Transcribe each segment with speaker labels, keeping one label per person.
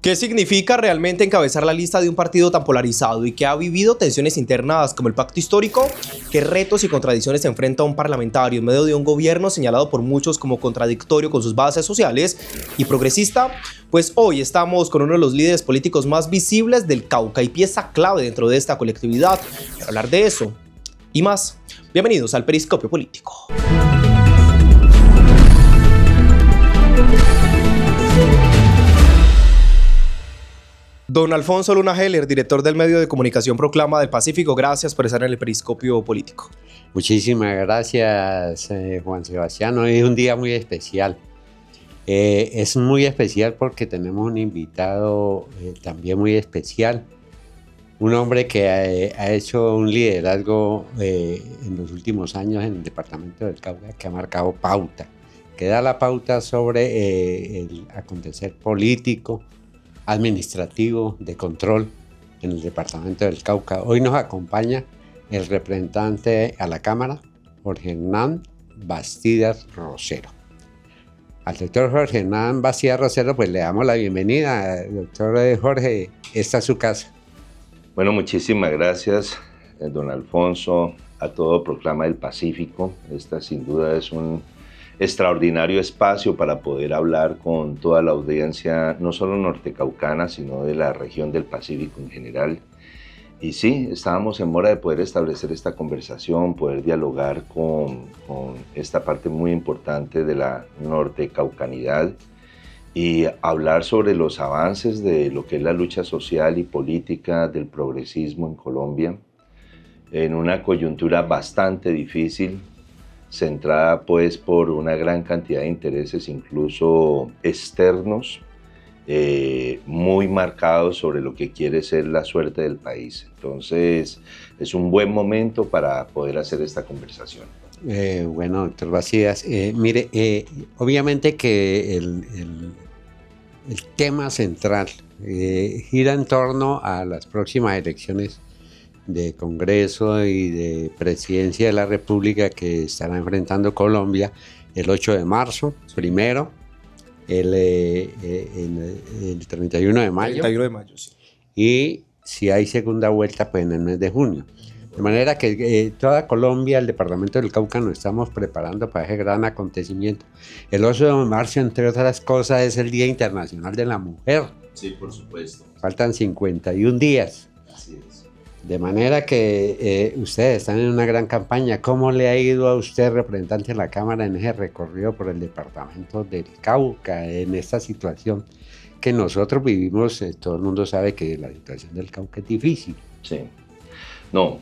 Speaker 1: ¿Qué significa realmente encabezar la lista de un partido tan polarizado y que ha vivido tensiones internas como el pacto histórico? ¿Qué retos y contradicciones se enfrenta un parlamentario en medio de un gobierno señalado por muchos como contradictorio con sus bases sociales y progresista? Pues hoy estamos con uno de los líderes políticos más visibles del Cauca y pieza clave dentro de esta colectividad para hablar de eso y más. Bienvenidos al Periscopio Político. Don Alfonso Luna Heller, director del medio de comunicación Proclama del Pacífico, gracias por estar en el Periscopio Político.
Speaker 2: Muchísimas gracias, Juan Sebastián. Hoy es un día muy especial. Es muy especial porque tenemos un invitado también muy especial. Un hombre que ha hecho un liderazgo en los últimos años en el departamento del Cauca, que ha marcado pauta, que da la pauta sobre el acontecer político, administrativo, de control en el departamento del Cauca. Hoy nos acompaña el representante a la Cámara, Jorge Hernán Bastidas Rosero. Al doctor Jorge Hernán Bastidas Rosero, pues le damos la bienvenida. Doctor Jorge, esta es su casa.
Speaker 3: Bueno, muchísimas gracias, don Alfonso, a todo Proclama del Pacífico. Esta sin duda es un extraordinario espacio para poder hablar con toda la audiencia, no solo nortecaucana, sino de la región del Pacífico en general. Y sí, estábamos en mora de poder establecer esta conversación, poder dialogar con esta parte muy importante de la nortecaucanidad y hablar sobre los avances de lo que es la lucha social y política del progresismo en Colombia, en una coyuntura bastante difícil, centrada pues por una gran cantidad de intereses, incluso externos, muy marcados sobre lo que quiere ser la suerte del país. Entonces, es un buen momento para poder hacer esta conversación.
Speaker 2: Bueno, doctor Bastidas, mire, obviamente que el tema central gira en torno a las próximas elecciones de Congreso y de Presidencia de la República que estará enfrentando Colombia el 8 de marzo, primero, el 31 de mayo.
Speaker 1: 31 de mayo, sí.
Speaker 2: Y si hay segunda vuelta, pues en el mes de junio. De manera que toda Colombia, el departamento del Cauca, nos estamos preparando para ese gran acontecimiento. El 8 de marzo, entre otras cosas, es el Día Internacional de la Mujer.
Speaker 3: Sí, por supuesto.
Speaker 2: Faltan 51 días.
Speaker 3: Así es.
Speaker 2: De manera que ustedes están en una gran campaña. ¿Cómo le ha ido a usted, representante de la Cámara, en ese recorrido por el departamento del Cauca, en esta situación que nosotros vivimos? Todo el mundo sabe que la situación del Cauca es difícil.
Speaker 3: Sí. No,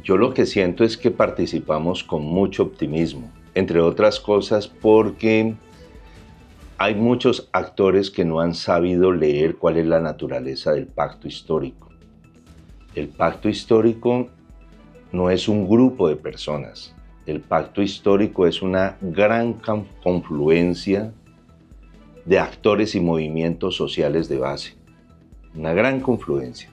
Speaker 3: yo lo que siento es que participamos con mucho optimismo, entre otras cosas porque hay muchos actores que no han sabido leer cuál es la naturaleza del pacto histórico. El pacto histórico no es un grupo de personas. El pacto histórico es una gran confluencia de actores y movimientos sociales de base. Una gran confluencia.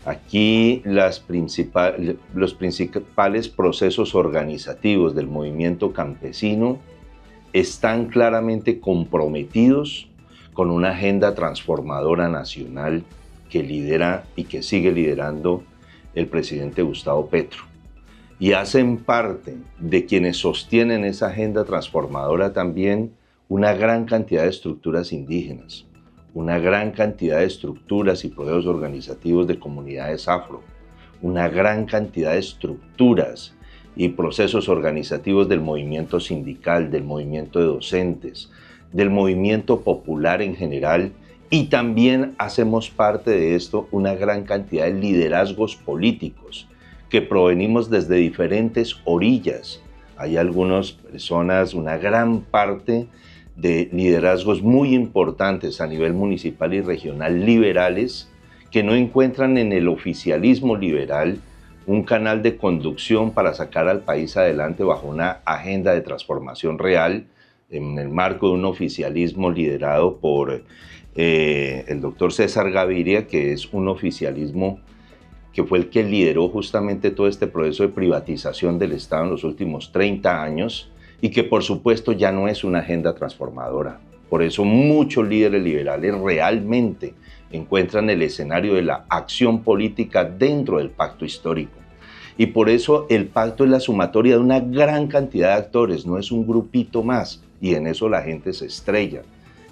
Speaker 3: Aquí los principales procesos organizativos del movimiento campesino están claramente comprometidos con una agenda transformadora nacional que lidera y que sigue liderando el presidente Gustavo Petro. Y hacen parte de quienes sostienen esa agenda transformadora también una gran cantidad de estructuras indígenas, una gran cantidad de estructuras y procesos organizativos de comunidades afro, una gran cantidad de estructuras y procesos organizativos del movimiento sindical, del movimiento de docentes, del movimiento popular en general. Y también hacemos parte de esto una gran cantidad de liderazgos políticos que provenimos desde diferentes orillas. Hay algunas personas, una gran parte de liderazgos muy importantes a nivel municipal y regional, liberales, que no encuentran en el oficialismo liberal un canal de conducción para sacar al país adelante bajo una agenda de transformación real en el marco de un oficialismo liderado por el doctor César Gaviria, que es un oficialismo que fue el que lideró justamente todo este proceso de privatización del Estado en los últimos 30 años y que por supuesto ya no es una agenda transformadora. Por eso muchos líderes liberales realmente encuentran el escenario de la acción política dentro del pacto histórico. Y por eso el pacto es la sumatoria de una gran cantidad de actores, no es un grupito más, y en eso la gente se estrella.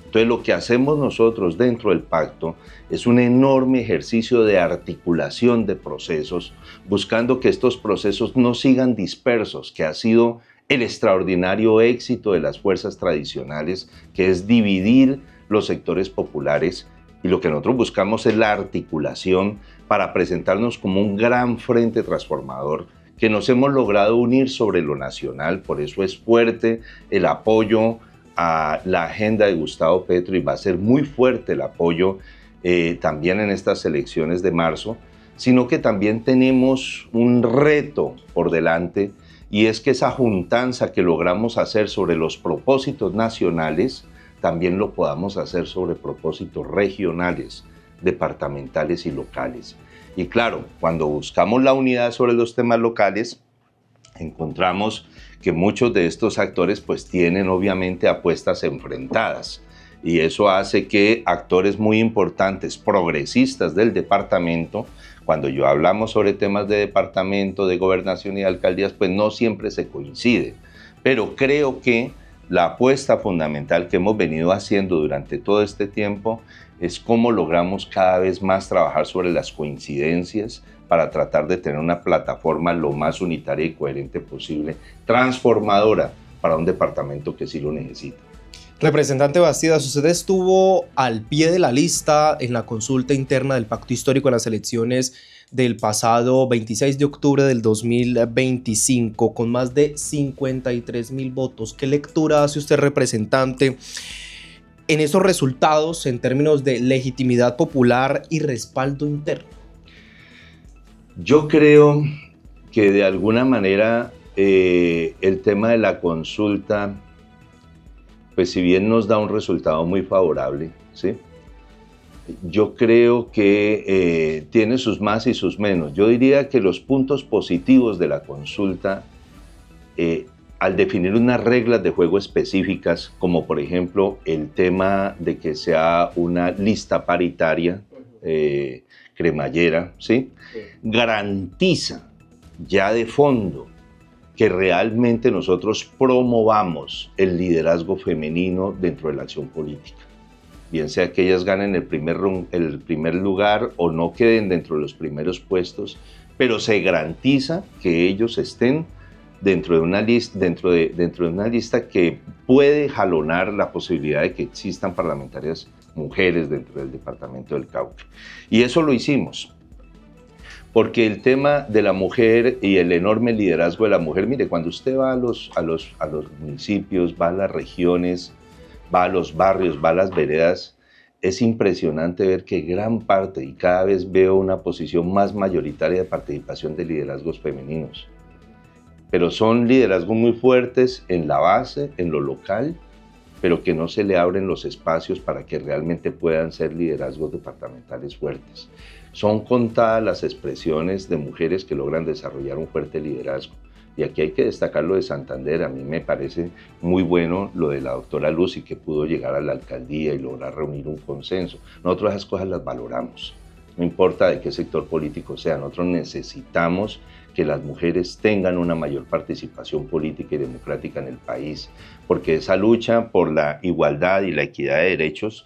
Speaker 3: Entonces lo que hacemos nosotros dentro del pacto es un enorme ejercicio de articulación de procesos, buscando que estos procesos no sigan dispersos, que ha sido el extraordinario éxito de las fuerzas tradicionales, que es dividir los sectores populares, y lo que nosotros buscamos es la articulación para presentarnos como un gran frente transformador que nos hemos logrado unir sobre lo nacional. Por eso es fuerte el apoyo a la agenda de Gustavo Petro y va a ser muy fuerte el apoyo también en estas elecciones de marzo, sino que también tenemos un reto por delante, y es que esa juntanza que logramos hacer sobre los propósitos nacionales también lo podamos hacer sobre propósitos regionales, departamentales y locales. Y claro, cuando buscamos la unidad sobre los temas locales, encontramos que muchos de estos actores pues tienen obviamente apuestas enfrentadas, y eso hace que actores muy importantes, progresistas del departamento, cuando yo hablamos sobre temas de departamento, de gobernación y de alcaldías, pues no siempre se coincide, pero creo que la apuesta fundamental que hemos venido haciendo durante todo este tiempo es cómo logramos cada vez más trabajar sobre las coincidencias para tratar de tener una plataforma lo más unitaria y coherente posible, transformadora para un departamento que sí lo necesita.
Speaker 1: Representante Bastidas, usted estuvo al pie de la lista en la consulta interna del Pacto Histórico en las elecciones del pasado 26 de octubre del 2025, con más de 53.000 votos. ¿Qué lectura hace usted, representante, en esos resultados en términos de legitimidad popular y respaldo interno?
Speaker 3: Yo creo que de alguna manera el tema de la consulta, pues si bien nos da un resultado muy favorable, ¿sí? Yo creo que tiene sus más y sus menos. Yo diría que los puntos positivos de la consulta, al definir unas reglas de juego específicas, como por ejemplo el tema de que sea una lista paritaria, cremallera, ¿sí? Garantiza ya de fondo que realmente nosotros promovamos el liderazgo femenino dentro de la acción política. Bien sea que ellas ganen el primer lugar o no queden dentro de los primeros puestos, pero se garantiza que ellos estén dentro de una lista que puede jalonar la posibilidad de que existan parlamentarias mujeres dentro del departamento del Cauca. Y eso lo hicimos, porque el tema de la mujer y el enorme liderazgo de la mujer, mire, cuando usted va a los municipios, va a las regiones, va a los barrios, va a las veredas, es impresionante ver que gran parte, y cada vez veo una posición más mayoritaria de participación de liderazgos femeninos. Pero son liderazgos muy fuertes en la base, en lo local, pero que no se le abren los espacios para que realmente puedan ser liderazgos departamentales fuertes. Son contadas las expresiones de mujeres que logran desarrollar un fuerte liderazgo. Y aquí hay que destacar lo de Santander. A mí me parece muy bueno lo de la doctora Lucy, que pudo llegar a la alcaldía y lograr reunir un consenso. Nosotros esas cosas las valoramos. No importa de qué sector político sea, nosotros necesitamos que las mujeres tengan una mayor participación política y democrática en el país, porque esa lucha por la igualdad y la equidad de derechos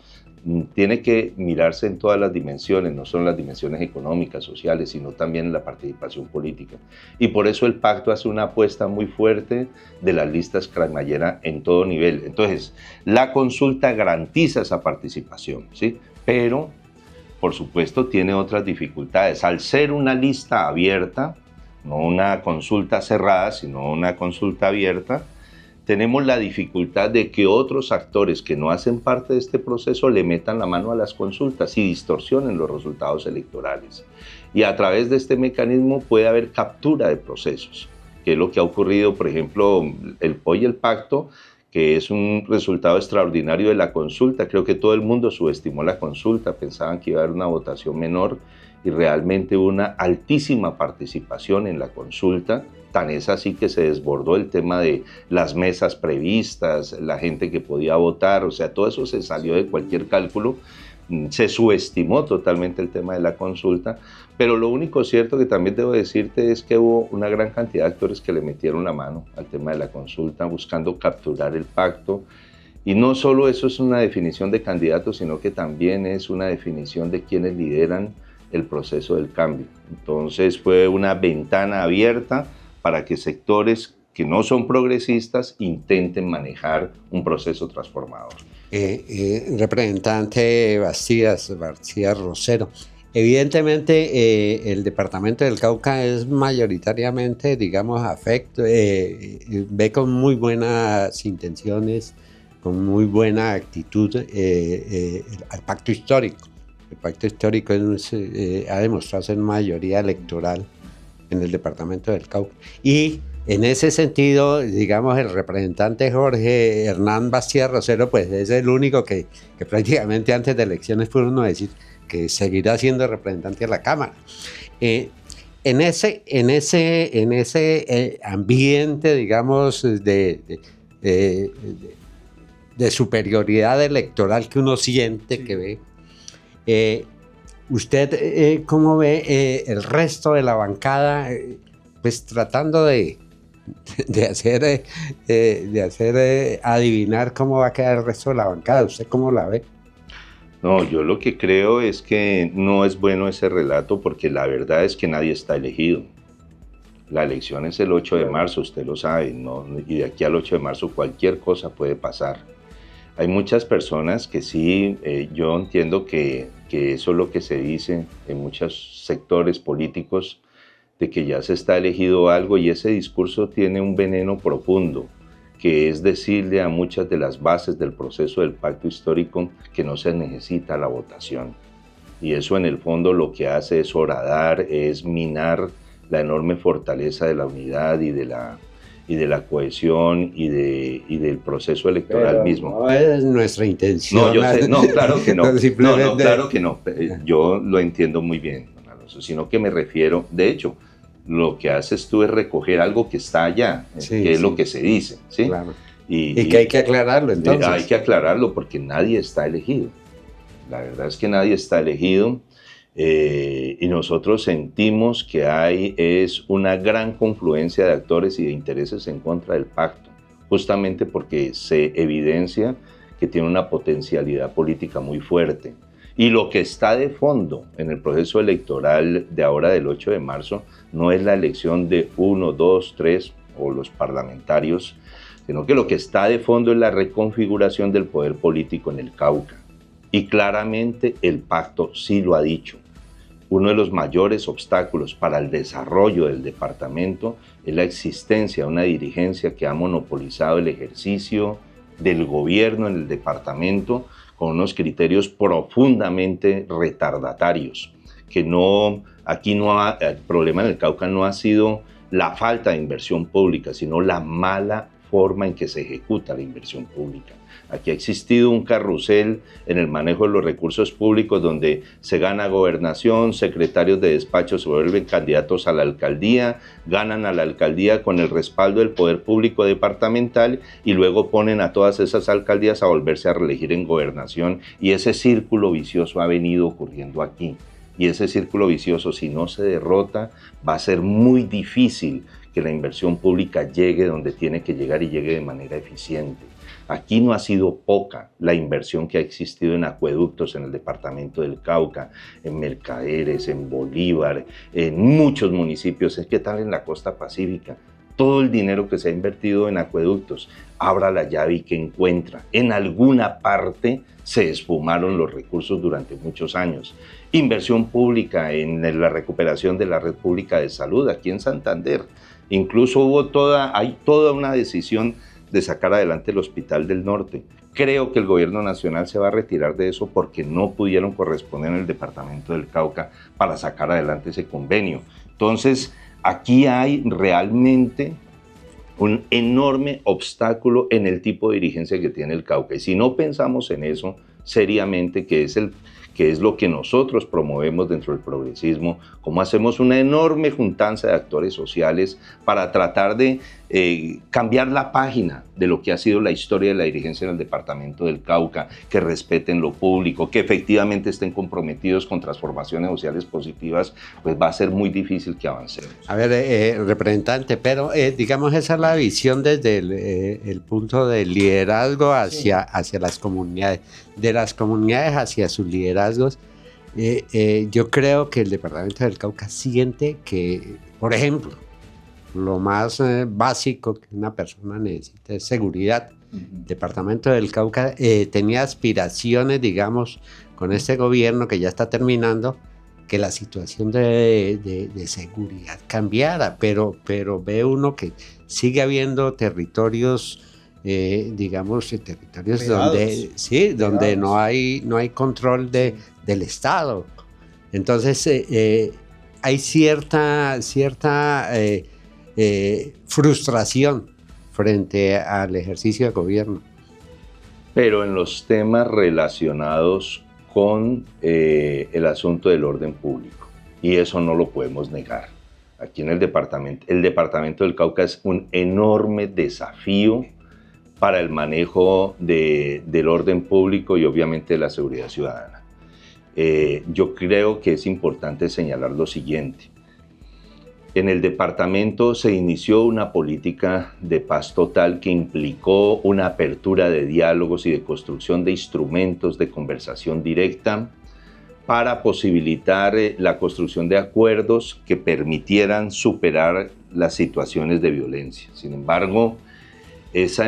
Speaker 3: tiene que mirarse en todas las dimensiones, no solo en las dimensiones económicas, sociales, sino también en la participación política. Y por eso el pacto hace una apuesta muy fuerte de las listas cremallera en todo nivel. Entonces, la consulta garantiza esa participación, ¿sí? Pero, por supuesto, tiene otras dificultades. Al ser una lista abierta, no una consulta cerrada, sino una consulta abierta, tenemos la dificultad de que otros actores que no hacen parte de este proceso le metan la mano a las consultas y distorsionen los resultados electorales. Y a través de este mecanismo puede haber captura de procesos, que es lo que ha ocurrido, por ejemplo, hoy el pacto, que es un resultado extraordinario de la consulta. Creo que todo el mundo subestimó la consulta, pensaban que iba a haber una votación menor, y realmente una altísima participación en la consulta. Tan es así que se desbordó el tema de las mesas previstas, la gente que podía votar, o sea, todo eso se salió de cualquier cálculo. Se subestimó totalmente el tema de la consulta, pero lo único cierto que también debo decirte es que hubo una gran cantidad de actores que le metieron la mano al tema de la consulta, buscando capturar el pacto. Y no solo eso es una definición de candidatos, sino que también es una definición de quienes lideran el proceso del cambio. Entonces fue una ventana abierta para que sectores que no son progresistas intenten manejar un proceso transformador.
Speaker 2: Representante Bastidas Rosero, evidentemente el departamento del Cauca es mayoritariamente, digamos, ve con muy buenas intenciones, con muy buena actitud al pacto histórico. El pacto histórico ha demostrado ser mayoría electoral en el departamento del Cauca. Y en ese sentido, digamos, el representante Jorge Hernán Bastidas Rosero, pues es el único que prácticamente antes de elecciones puede uno decir que seguirá siendo representante de la Cámara. En ese ambiente, digamos, de superioridad electoral que uno siente, que ve, ¿usted cómo ve el resto de la bancada, pues tratando de hacer adivinar cómo va a quedar el resto de la bancada? ¿Usted cómo la ve?
Speaker 3: No, yo lo que creo es que no es bueno ese relato, porque la verdad es que nadie está elegido. La elección es el 8 de marzo, usted lo sabe, ¿no? Y de aquí al 8 de marzo cualquier cosa puede pasar. Hay muchas personas que sí, yo entiendo que eso es lo que se dice en muchos sectores políticos, de que ya se está elegido algo, y ese discurso tiene un veneno profundo, que es decirle a muchas de las bases del proceso del pacto histórico que no se necesita la votación. Y eso en el fondo lo que hace es horadar, es minar la enorme fortaleza de la unidad y de la cohesión y del proceso electoral. Pero mismo.
Speaker 2: No es nuestra intención.
Speaker 3: No, yo sé, no, claro que no. No, claro que no. Yo lo entiendo muy bien, don Alonso, sino que me refiero, de hecho, lo que haces tú es recoger algo que está allá, sí, que es lo que se dice, ¿sí?
Speaker 2: Claro. Y que hay que aclararlo, entonces.
Speaker 3: Hay que aclararlo porque nadie está elegido. La verdad es que nadie está elegido, y nosotros sentimos que es una gran confluencia de actores y de intereses en contra del pacto, justamente porque se evidencia que tiene una potencialidad política muy fuerte. Y lo que está de fondo en el proceso electoral de ahora del 8 de marzo no es la elección de 1, 2, 3 o los parlamentarios, sino que lo que está de fondo es la reconfiguración del poder político en el Cauca. Y claramente el pacto sí lo ha dicho. Uno de los mayores obstáculos para el desarrollo del departamento es la existencia de una dirigencia que ha monopolizado el ejercicio del gobierno en el departamento con unos criterios profundamente retardatarios, que el problema en el Cauca no ha sido la falta de inversión pública, sino la mala forma en que se ejecuta la inversión pública. Aquí ha existido un carrusel en el manejo de los recursos públicos donde se gana gobernación, secretarios de despacho se vuelven candidatos a la alcaldía, ganan a la alcaldía con el respaldo del poder público departamental y luego ponen a todas esas alcaldías a volverse a reelegir en gobernación, y ese círculo vicioso ha venido ocurriendo aquí. Y ese círculo vicioso, si no se derrota, va a ser muy difícil que la inversión pública llegue donde tiene que llegar y llegue de manera eficiente. Aquí no ha sido poca la inversión que ha existido en acueductos en el departamento del Cauca, en Mercaderes, en Bolívar, en muchos municipios. ¿Qué tal en la costa pacífica? Todo el dinero que se ha invertido en acueductos, abra la llave y que encuentra. En alguna parte se esfumaron los recursos durante muchos años. Inversión pública en la recuperación de la red pública de salud aquí en Santander. Incluso hay toda una decisión de sacar adelante el Hospital del Norte. Creo que el gobierno nacional se va a retirar de eso porque no pudieron corresponder en el departamento del Cauca para sacar adelante ese convenio. Entonces, aquí hay realmente un enorme obstáculo en el tipo de dirigencia que tiene el Cauca. Y si no pensamos en eso seriamente, que que es lo que nosotros promovemos dentro del progresismo, cómo hacemos una enorme juntanza de actores sociales para tratar de cambiar la página de lo que ha sido la historia de la dirigencia en el departamento del Cauca, que respeten lo público, que efectivamente estén comprometidos con transformaciones sociales positivas, pues va a ser muy difícil que avancemos.
Speaker 2: A ver, representante, pero digamos esa es la visión desde el punto del liderazgo hacia las comunidades, de las comunidades hacia sus liderazgos. Yo creo que el departamento del Cauca siente que, por ejemplo, lo más básico que una persona necesita es seguridad. El departamento del Cauca tenía aspiraciones, digamos, con este gobierno que ya está terminando, que la situación de seguridad cambiara, pero ve uno que sigue habiendo territorios, digamos, territorios donde no hay control del Estado. Entonces hay cierta frustración frente al ejercicio de gobierno.
Speaker 3: Pero en los temas relacionados con el asunto del orden público, y eso no lo podemos negar. Aquí en el departamento del Cauca es un enorme desafío para el manejo del orden público y obviamente de la seguridad ciudadana. Yo creo que es importante señalar lo siguiente. En el departamento se inició una política de paz total que implicó una apertura de diálogos y de construcción de instrumentos de conversación directa para posibilitar la construcción de acuerdos que permitieran superar las situaciones de violencia. Sin embargo, esa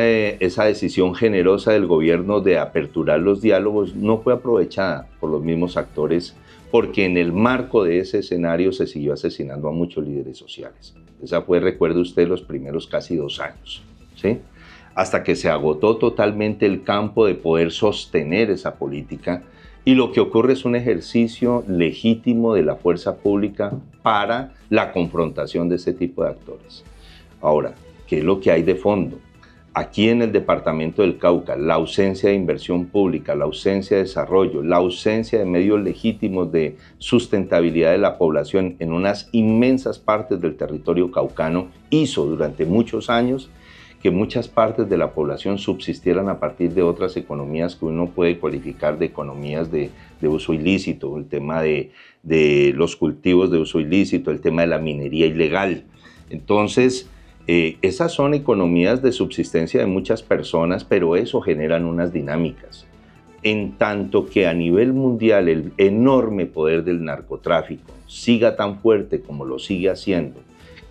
Speaker 3: decisión generosa del gobierno de aperturar los diálogos no fue aprovechada por los mismos actores, porque en el marco de ese escenario se siguió asesinando a muchos líderes sociales. Esa fue, recuerde usted, los primeros casi 2 años, ¿sí? Hasta que se agotó totalmente el campo de poder sostener esa política, y lo que ocurre es un ejercicio legítimo de la fuerza pública para la confrontación de ese tipo de actores. Ahora, ¿qué es lo que hay de fondo? Aquí en el departamento del Cauca, la ausencia de inversión pública, la ausencia de desarrollo, la ausencia de medios legítimos de sustentabilidad de la población en unas inmensas partes del territorio caucano hizo durante muchos años que muchas partes de la población subsistieran a partir de otras economías que uno puede cualificar de economías de uso ilícito, el tema de los cultivos de uso ilícito, el tema de la minería ilegal. Entonces, esas son economías de subsistencia de muchas personas, pero eso generan unas dinámicas. En tanto que a nivel mundial el enorme poder del narcotráfico siga tan fuerte como lo sigue haciendo,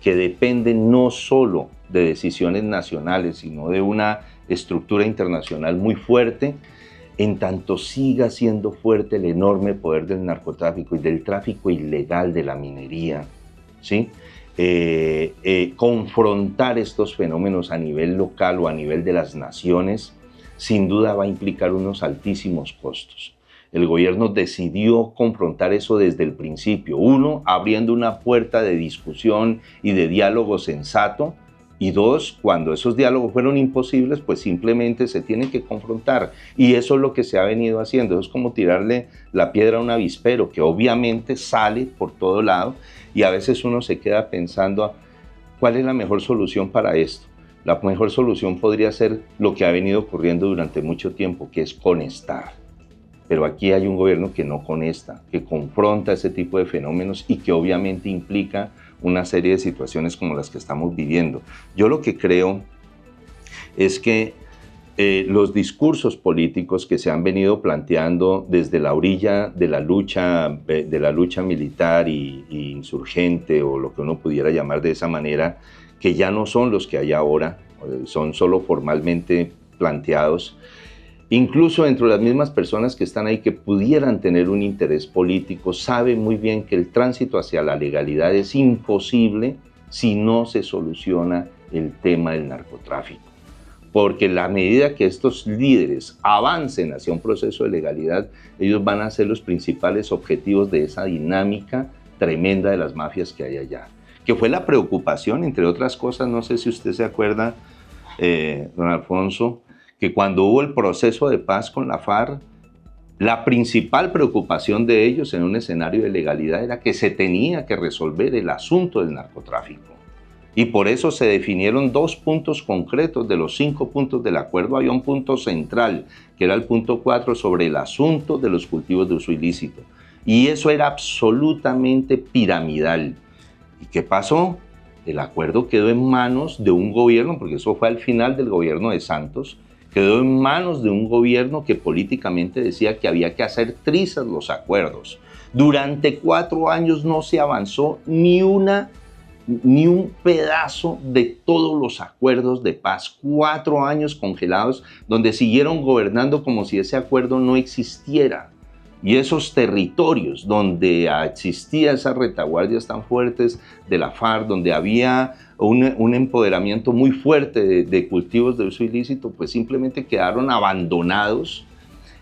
Speaker 3: que depende no solo de decisiones nacionales, sino de una estructura internacional muy fuerte, en tanto siga siendo fuerte el enorme poder del narcotráfico y del tráfico ilegal de la minería, ¿sí? Confrontar estos fenómenos a nivel local o a nivel de las naciones, sin duda va a implicar unos altísimos costos. El gobierno decidió confrontar eso desde el principio. Uno, abriendo una puerta de discusión y de diálogo sensato. Y dos, cuando esos diálogos fueron imposibles, pues simplemente se tienen que confrontar. Y eso es lo que se ha venido haciendo. Es como tirarle la piedra a un avispero, que obviamente sale por todo lado. Y a veces uno se queda pensando, ¿cuál es la mejor solución para esto? La mejor solución podría ser lo que ha venido ocurriendo durante mucho tiempo, que es conectar. Pero aquí hay un gobierno que no conecta, que confronta ese tipo de fenómenos y que obviamente implica una serie de situaciones como las que estamos viviendo. Yo lo que creo es que los discursos políticos que se han venido planteando desde la orilla de la lucha militar y insurgente, o lo que uno pudiera llamar de esa manera, que ya no son los que hay ahora, son solo formalmente planteados, incluso entre las mismas personas que están ahí que pudieran tener un interés político, saben muy bien que el tránsito hacia la legalidad es imposible si no se soluciona el tema del narcotráfico. Porque la medida que estos líderes avancen hacia un proceso de legalidad, ellos van a ser los principales objetivos de esa dinámica tremenda de las mafias que hay allá. Que fue la preocupación, entre otras cosas, no sé si usted se acuerda, don Alfonso, que cuando hubo el proceso de paz con la FARC, La principal preocupación de ellos en un escenario de legalidad era que se tenía que resolver el asunto del narcotráfico. Y por eso se definieron 2 puntos concretos de los 5 puntos del acuerdo. Había un punto central, que era el punto 4, sobre el asunto de los cultivos de uso ilícito. Y eso era absolutamente piramidal. ¿Y qué pasó? El acuerdo quedó en manos de un gobierno, porque eso fue al final del gobierno de Santos, quedó en manos de un gobierno que políticamente decía que había que hacer trizas los acuerdos. Durante 4 años no se avanzó ni un pedazo de todos los acuerdos de paz. 4 años congelados donde siguieron gobernando como si ese acuerdo no existiera. Y esos territorios donde existían esas retaguardias tan fuertes de la FARC, donde había un empoderamiento muy fuerte de cultivos de uso ilícito, pues simplemente quedaron abandonados.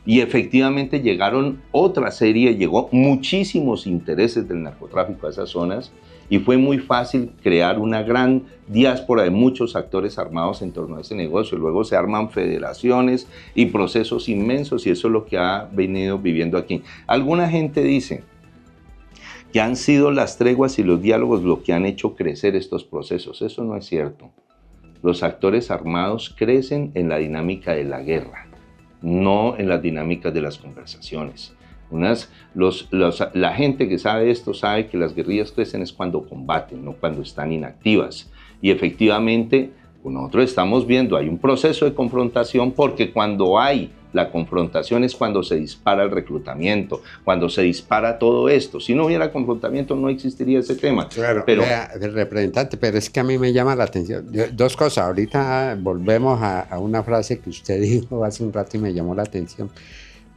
Speaker 3: Y efectivamente llegó muchísimos intereses del narcotráfico a esas zonas y fue muy fácil crear una gran diáspora de muchos actores armados en torno a ese negocio. Luego se arman federaciones y procesos inmensos y eso es lo que ha venido viviendo aquí. Alguna gente dice que han sido las treguas y los diálogos lo que han hecho crecer estos procesos. Eso no es cierto. Los actores armados crecen en la dinámica de la guerra, no en las dinámicas de las conversaciones. La gente que sabe esto sabe que las guerrillas crecen es cuando combaten, no cuando están inactivas. Y efectivamente, nosotros estamos viendo, hay un proceso de confrontación porque cuando hay la confrontación es cuando se dispara el reclutamiento, cuando se dispara todo esto. Si no hubiera confrontamiento no existiría ese tema.
Speaker 2: Claro,
Speaker 3: pero,
Speaker 2: representante, pero es que a mí me llama la atención. 2 cosas, ahorita volvemos a una frase que usted dijo hace un rato y me llamó la atención.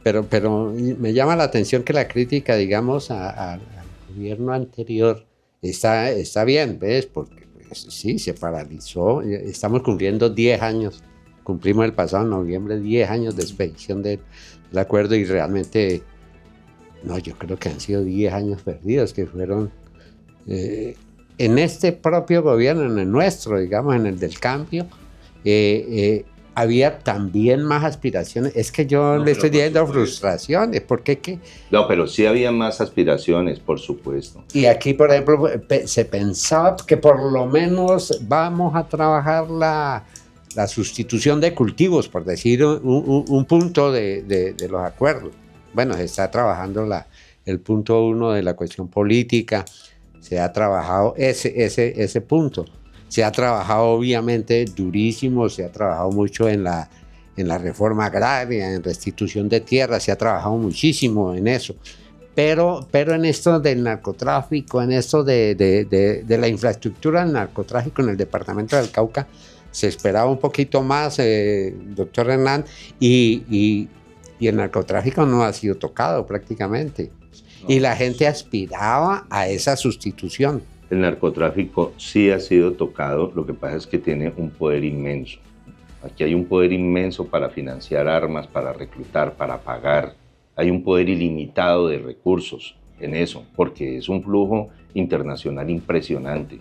Speaker 2: Pero me llama la atención que la crítica, digamos, al gobierno anterior está bien, ¿ves? Porque pues, sí, se paralizó. Estamos cumpliendo 10 años. Cumplimos el pasado noviembre 10 años de expedición del acuerdo y realmente, no, yo creo que han sido 10 años perdidos, que fueron en este propio gobierno, en el nuestro, digamos, en el del cambio, había también más aspiraciones. Es que yo le estoy diciendo frustraciones. ¿Por qué? ¿Qué?
Speaker 3: No, pero sí había más aspiraciones, por supuesto.
Speaker 2: Y aquí, por ejemplo, se pensaba que por lo menos vamos a trabajar la sustitución de cultivos, por decir un punto de los acuerdos. Bueno, se está trabajando el punto 1 de la cuestión política. Se ha trabajado ese punto. Se ha trabajado obviamente durísimo, se ha trabajado mucho en la reforma agraria, en restitución de tierras, se ha trabajado muchísimo en eso. Pero en esto del narcotráfico, en esto de la infraestructura del narcotráfico en el departamento del Cauca, se esperaba un poquito más, doctor Hernán, y el narcotráfico no ha sido tocado prácticamente. No. Y la gente aspiraba a esa sustitución.
Speaker 3: El narcotráfico sí ha sido tocado, lo que pasa es que tiene un poder inmenso. Aquí hay un poder inmenso para financiar armas, para reclutar, para pagar. Hay un poder ilimitado de recursos en eso, porque es un flujo internacional impresionante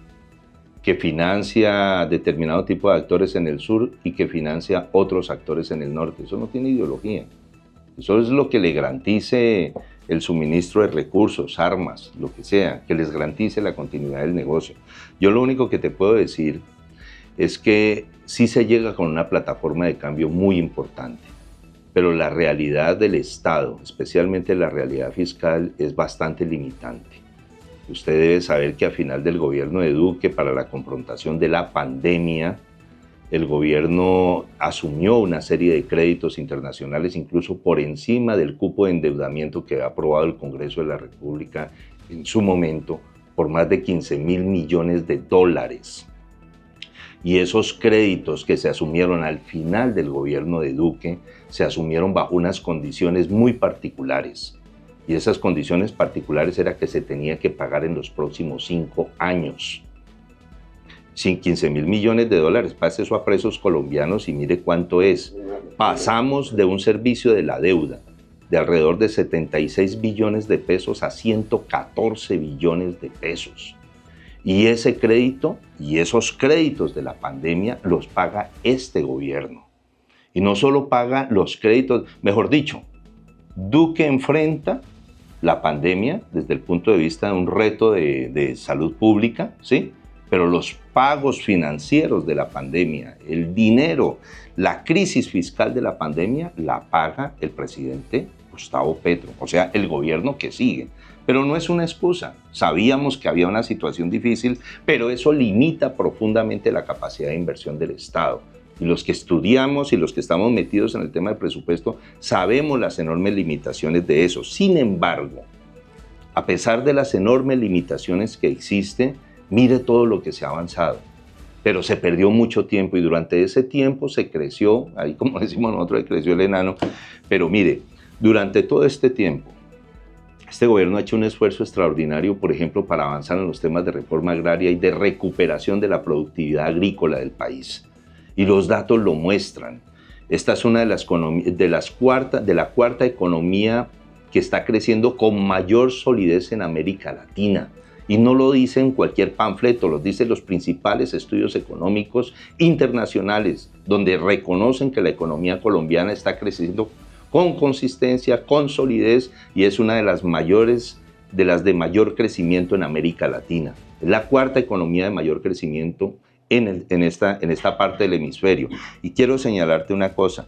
Speaker 3: que financia determinado tipo de actores en el sur y que financia otros actores en el norte. Eso no tiene ideología. Eso es lo que le garantice el suministro de recursos, armas, lo que sea, que les garantice la continuidad del negocio. Yo lo único que te puedo decir es que sí se llega con una plataforma de cambio muy importante, pero la realidad del Estado, especialmente la realidad fiscal, es bastante limitante. Usted debe saber que a final del gobierno de Duque, para la confrontación de la pandemia, el gobierno asumió una serie de créditos internacionales, incluso por encima del cupo de endeudamiento que ha aprobado el Congreso de la República en su momento, por más de 15.000 millones de dólares. Y esos créditos que se asumieron al final del gobierno de Duque, se asumieron bajo unas condiciones muy particulares. Y esas condiciones particulares era que se tenía que pagar en los próximos 5 años. Sin 15.000 millones de dólares, pase eso a pesos colombianos y mire cuánto es. Pasamos de un servicio de la deuda de alrededor de 76 billones de pesos a 114 billones de pesos. Y ese crédito y esos créditos de la pandemia los paga este gobierno. Y no solo paga los créditos, mejor dicho, Duque enfrenta la pandemia desde el punto de vista de un reto de salud pública, ¿sí? Pero los pagos financieros de la pandemia, el dinero, la crisis fiscal de la pandemia, la paga el presidente Gustavo Petro, o sea, el gobierno que sigue. Pero no es una excusa. Sabíamos que había una situación difícil, pero eso limita profundamente la capacidad de inversión del Estado. Y los que estudiamos y los que estamos metidos en el tema del presupuesto sabemos las enormes limitaciones de eso. Sin embargo, a pesar de las enormes limitaciones que existen, mire todo lo que se ha avanzado. Pero se perdió mucho tiempo y durante ese tiempo se creció, ahí como decimos nosotros, creció el enano. Pero mire, durante todo este tiempo, este gobierno ha hecho un esfuerzo extraordinario, por ejemplo, para avanzar en los temas de reforma agraria y de recuperación de la productividad agrícola del país. Y los datos lo muestran. Esta es una de la cuarta economía que está creciendo con mayor solidez en América Latina. Y no lo dicen cualquier panfleto, lo dicen los principales estudios económicos internacionales, donde reconocen que la economía colombiana está creciendo con consistencia, con solidez, y es una de las de mayor crecimiento en América Latina. Es la cuarta economía de mayor crecimiento en esta parte del hemisferio. Y quiero señalarte una cosa,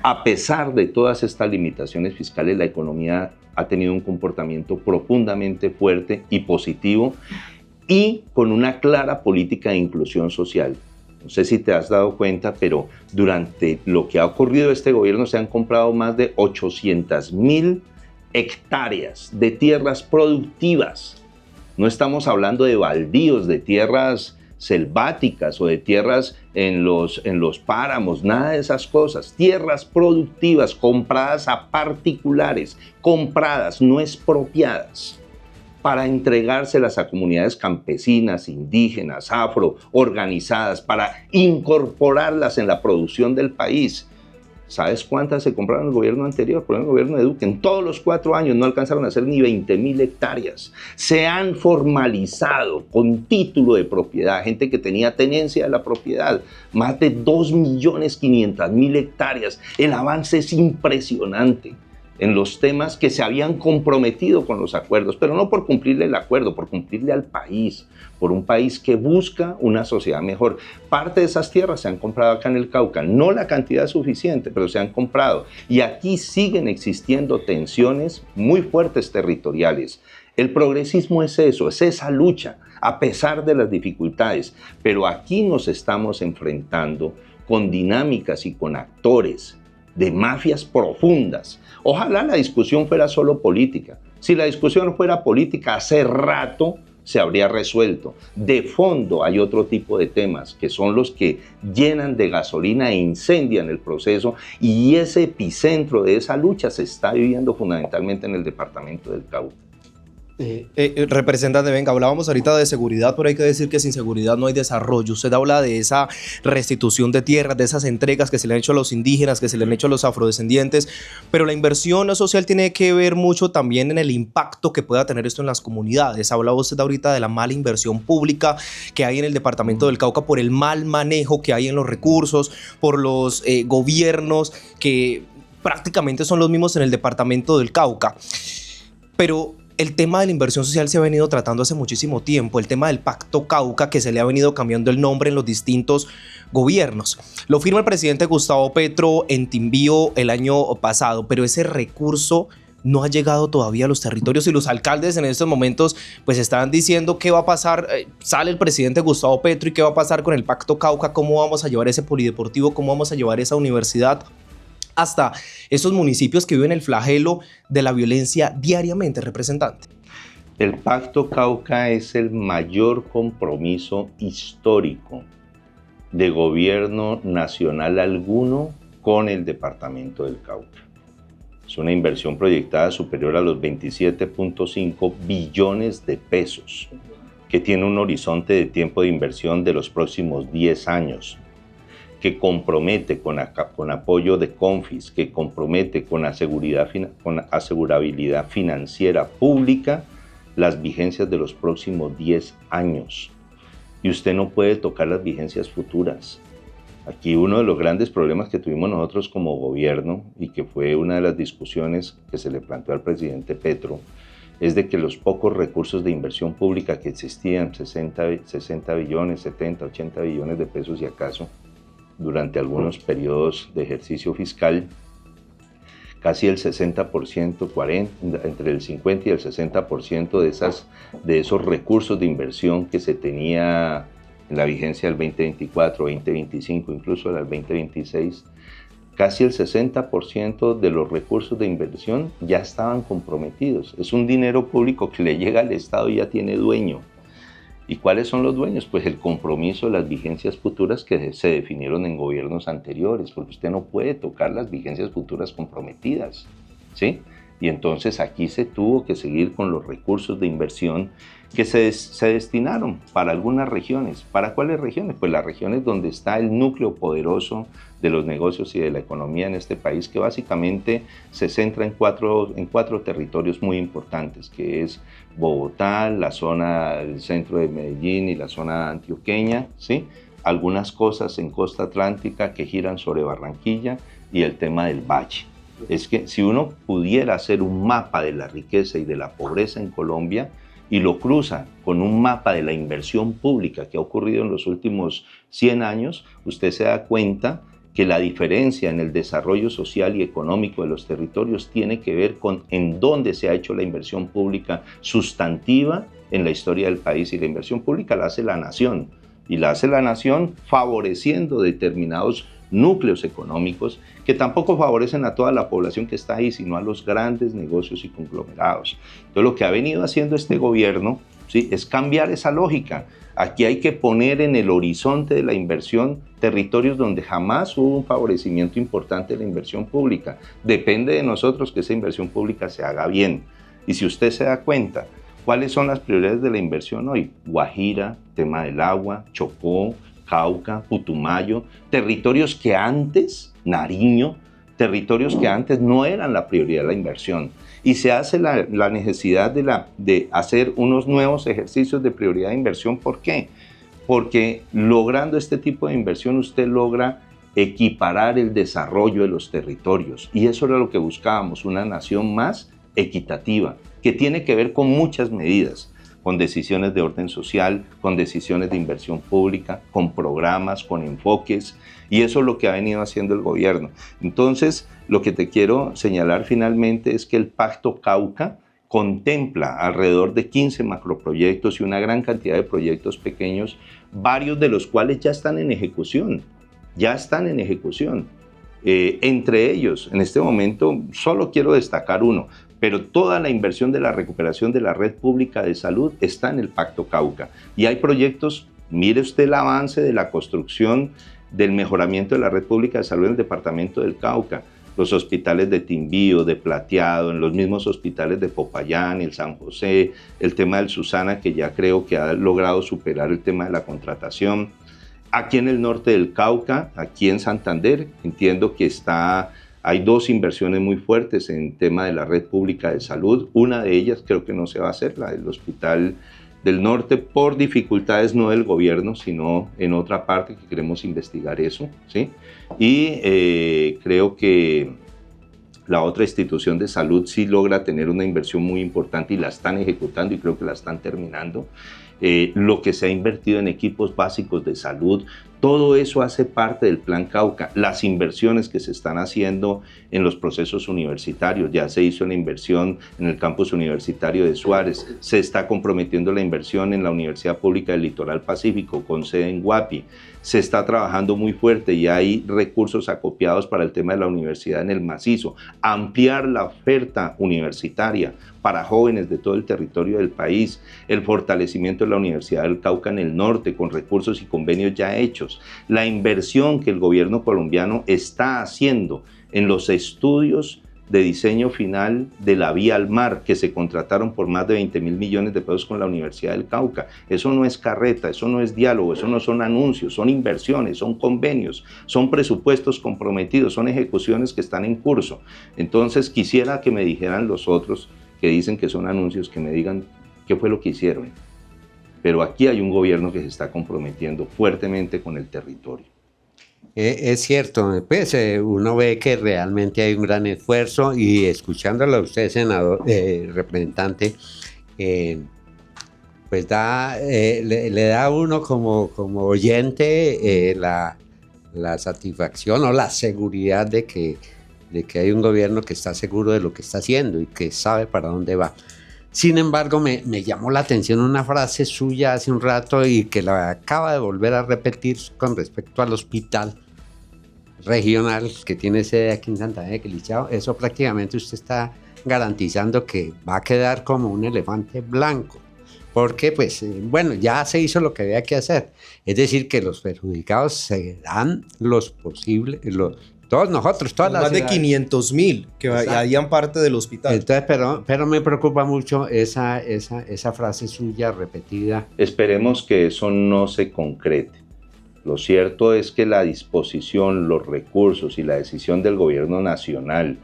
Speaker 3: a pesar de todas estas limitaciones fiscales, la economía ha tenido un comportamiento profundamente fuerte y positivo y con una clara política de inclusión social. No sé si te has dado cuenta, pero durante lo que ha ocurrido este gobierno se han comprado más de 800.000 hectáreas de tierras productivas. No estamos hablando de baldíos, de tierras selváticas o de tierras en los páramos, nada de esas cosas. Tierras productivas compradas a particulares, compradas, no expropiadas, para entregárselas a comunidades campesinas, indígenas, afro, organizadas, para incorporarlas en la producción del país. ¿Sabes cuántas se compraron en el gobierno anterior? Por ejemplo, el gobierno de Duque, en todos los 4 años no alcanzaron a hacer ni 20.000 hectáreas. Se han formalizado con título de propiedad, gente que tenía tenencia de la propiedad, más de 2.500.000 hectáreas. El avance es impresionante en los temas que se habían comprometido con los acuerdos, pero no por cumplirle el acuerdo, por cumplirle al país, por un país que busca una sociedad mejor. Parte de esas tierras se han comprado acá en el Cauca, no la cantidad suficiente, pero se han comprado. Y aquí siguen existiendo tensiones muy fuertes territoriales. El progresismo es eso, es esa lucha, a pesar de las dificultades, pero aquí nos estamos enfrentando con dinámicas y con actores de mafias profundas. Ojalá la discusión fuera solo política. Si la discusión fuera política, hace rato se habría resuelto. De fondo hay otro tipo de temas que son los que llenan de gasolina e incendian el proceso, y ese epicentro de esa lucha se está viviendo fundamentalmente en el departamento del Cauca.
Speaker 1: Representante, venga, hablábamos ahorita de seguridad, pero hay que decir que sin seguridad no hay desarrollo. Usted habla de esa restitución de tierras, de esas entregas que se le han hecho a los indígenas, que se le han hecho a los afrodescendientes, pero la inversión social tiene que ver mucho también en el impacto que pueda tener esto en las comunidades. Hablaba usted ahorita de la mala inversión pública que hay en el departamento del Cauca por el mal manejo que hay en los recursos, por los gobiernos que prácticamente son los mismos en el departamento del Cauca. Pero el tema de la inversión social se ha venido tratando hace muchísimo tiempo, el tema del Pacto Cauca, que se le ha venido cambiando el nombre en los distintos gobiernos. Lo firma el presidente Gustavo Petro en Timbío el año pasado, pero ese recurso no ha llegado todavía a los territorios y los alcaldes en estos momentos pues están diciendo qué va a pasar, sale el presidente Gustavo Petro y qué va a pasar con el Pacto Cauca, cómo vamos a llevar ese polideportivo, cómo vamos a llevar esa universidad hasta esos municipios que viven el flagelo de la violencia diariamente, representante.
Speaker 3: El Pacto Cauca es el mayor compromiso histórico de gobierno nacional alguno con el departamento del Cauca. Es una inversión proyectada superior a los 27.5 billones de pesos, que tiene un horizonte de tiempo de inversión de los próximos 10 años. Que compromete con apoyo de Confis, que compromete con asegurabilidad financiera pública las vigencias de los próximos 10 años. Y usted no puede tocar las vigencias futuras. Aquí uno de los grandes problemas que tuvimos nosotros como gobierno y que fue una de las discusiones que se le planteó al presidente Petro es de que los pocos recursos de inversión pública que existían, 60 billones, 70, 80 billones de pesos y acaso, durante algunos periodos de ejercicio fiscal, casi el 60%, entre el 50 y el 60% de esos recursos de inversión que se tenía en la vigencia del 2024, 2025, incluso del 2026, casi el 60% de los recursos de inversión ya estaban comprometidos. Es un dinero público que le llega al Estado y ya tiene dueño. ¿Y cuáles son los dueños? Pues el compromiso de las vigencias futuras que se definieron en gobiernos anteriores, porque usted no puede tocar las vigencias futuras comprometidas, ¿sí? Y entonces aquí se tuvo que seguir con los recursos de inversión que se destinaron para algunas regiones. ¿Para cuáles regiones? Pues las regiones donde está el núcleo poderoso de los negocios y de la economía en este país, que básicamente se centra en cuatro territorios muy importantes, que es Bogotá, la zona del centro de Medellín y la zona antioqueña, ¿sí? Algunas cosas en costa atlántica que giran sobre Barranquilla y el tema del Valle. Es que si uno pudiera hacer un mapa de la riqueza y de la pobreza en Colombia y lo cruza con un mapa de la inversión pública que ha ocurrido en los últimos 100 años, usted se da cuenta que la diferencia en el desarrollo social y económico de los territorios tiene que ver con en dónde se ha hecho la inversión pública sustantiva en la historia del país. Y la inversión pública la hace la nación, y la hace la nación favoreciendo determinados núcleos económicos que tampoco favorecen a toda la población que está ahí, sino a los grandes negocios y conglomerados. Entonces, lo que ha venido haciendo este gobierno, ¿sí?, es cambiar esa lógica. Aquí hay que poner en el horizonte de la inversión territorios donde jamás hubo un favorecimiento importante de la inversión pública. Depende de nosotros que esa inversión pública se haga bien. Y si usted se da cuenta, ¿cuáles son las prioridades de la inversión hoy? Guajira, tema del agua, Chocó, Cauca, Putumayo, territorios que antes, Nariño, territorios que antes no eran la prioridad de la inversión. Y se hace la necesidad de hacer unos nuevos ejercicios de prioridad de inversión. ¿Por qué? Porque logrando este tipo de inversión usted logra equiparar el desarrollo de los territorios. Y eso era lo que buscábamos, una nación más equitativa, que tiene que ver con muchas medidas, con decisiones de orden social, con decisiones de inversión pública, con programas, con enfoques, y eso es lo que ha venido haciendo el gobierno. Entonces, lo que te quiero señalar finalmente es que el Pacto Cauca contempla alrededor de 15 macroproyectos y una gran cantidad de proyectos pequeños, varios de los cuales ya están en ejecución, entre ellos, en este momento, solo quiero destacar uno, pero toda la inversión de la recuperación de la red pública de salud está en el Pacto Cauca. Y hay proyectos, mire usted el avance de la construcción del mejoramiento de la red pública de salud en el departamento del Cauca, los hospitales de Timbío, de Plateado, en los mismos hospitales de Popayán, el San José, el tema del Susana, que ya creo que ha logrado superar el tema de la contratación. Aquí en el norte del Cauca, aquí en Santander, entiendo que hay dos inversiones muy fuertes en tema de la red pública de salud. Una de ellas creo que no se va a hacer, la del Hospital del Norte, por dificultades no del gobierno, sino en otra parte que queremos investigar eso, ¿sí? Y creo que la otra institución de salud sí logra tener una inversión muy importante y la están ejecutando y creo que la están terminando. Lo que se ha invertido en equipos básicos de salud, todo eso hace parte del Plan Cauca. Las inversiones que se están haciendo en los procesos universitarios, ya se hizo la inversión en el campus universitario de Suárez, se está comprometiendo la inversión en la Universidad Pública del Litoral Pacífico con sede en Guapi, se está trabajando muy fuerte y hay recursos acopiados para el tema de la universidad en el Macizo, ampliar la oferta universitaria para jóvenes de todo el territorio del país, el fortalecimiento de la Universidad del Cauca en el norte con recursos y convenios ya hechos, la inversión que el gobierno colombiano está haciendo en los estudios de diseño final de la vía al mar que se contrataron por más de 20.000 millones de pesos con la Universidad del Cauca. Eso no es carreta, eso no es diálogo, eso no son anuncios, son inversiones, son convenios, son presupuestos comprometidos, son ejecuciones que están en curso. Entonces quisiera que me dijeran los otros que dicen que son anuncios, que me digan qué fue lo que hicieron. Pero aquí hay un gobierno que se está comprometiendo fuertemente con el territorio.
Speaker 2: Es cierto, pues uno ve que realmente hay un gran esfuerzo y escuchándolo a usted, senador, representante, pues le da a uno como oyente la satisfacción o la seguridad de que hay un gobierno que está seguro de lo que está haciendo y que sabe para dónde va. Sin embargo, me llamó la atención una frase suya hace un rato y que la acaba de volver a repetir con respecto al hospital regional que tiene sede aquí en Santander de Quilichao. Eso prácticamente usted está garantizando que va a quedar como un elefante blanco, porque pues bueno, ya se hizo lo que había que hacer, es decir, que los perjudicados serán los posibles, todos nosotros, todas las
Speaker 1: más de
Speaker 2: ciudades.
Speaker 1: 500.000 que harían parte del hospital.
Speaker 2: Entonces, pero me preocupa mucho esa frase suya repetida.
Speaker 3: Esperemos que eso no se concrete. Lo cierto es que la disposición, los recursos y la decisión del gobierno nacional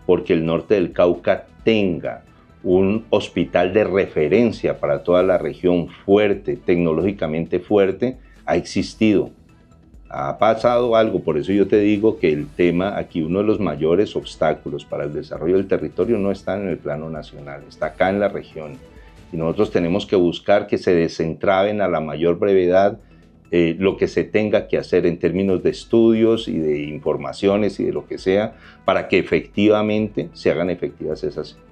Speaker 3: porque el norte del Cauca tenga un hospital de referencia para toda la región fuerte, tecnológicamente fuerte, ha existido. Ha pasado algo, por eso yo te digo que el tema aquí, uno de los mayores obstáculos para el desarrollo del territorio no está en el plano nacional, está acá en la región. Y nosotros tenemos que buscar que se desentraben a la mayor brevedad lo que se tenga que hacer en términos de estudios y de informaciones y de lo que sea, para que efectivamente se hagan efectivas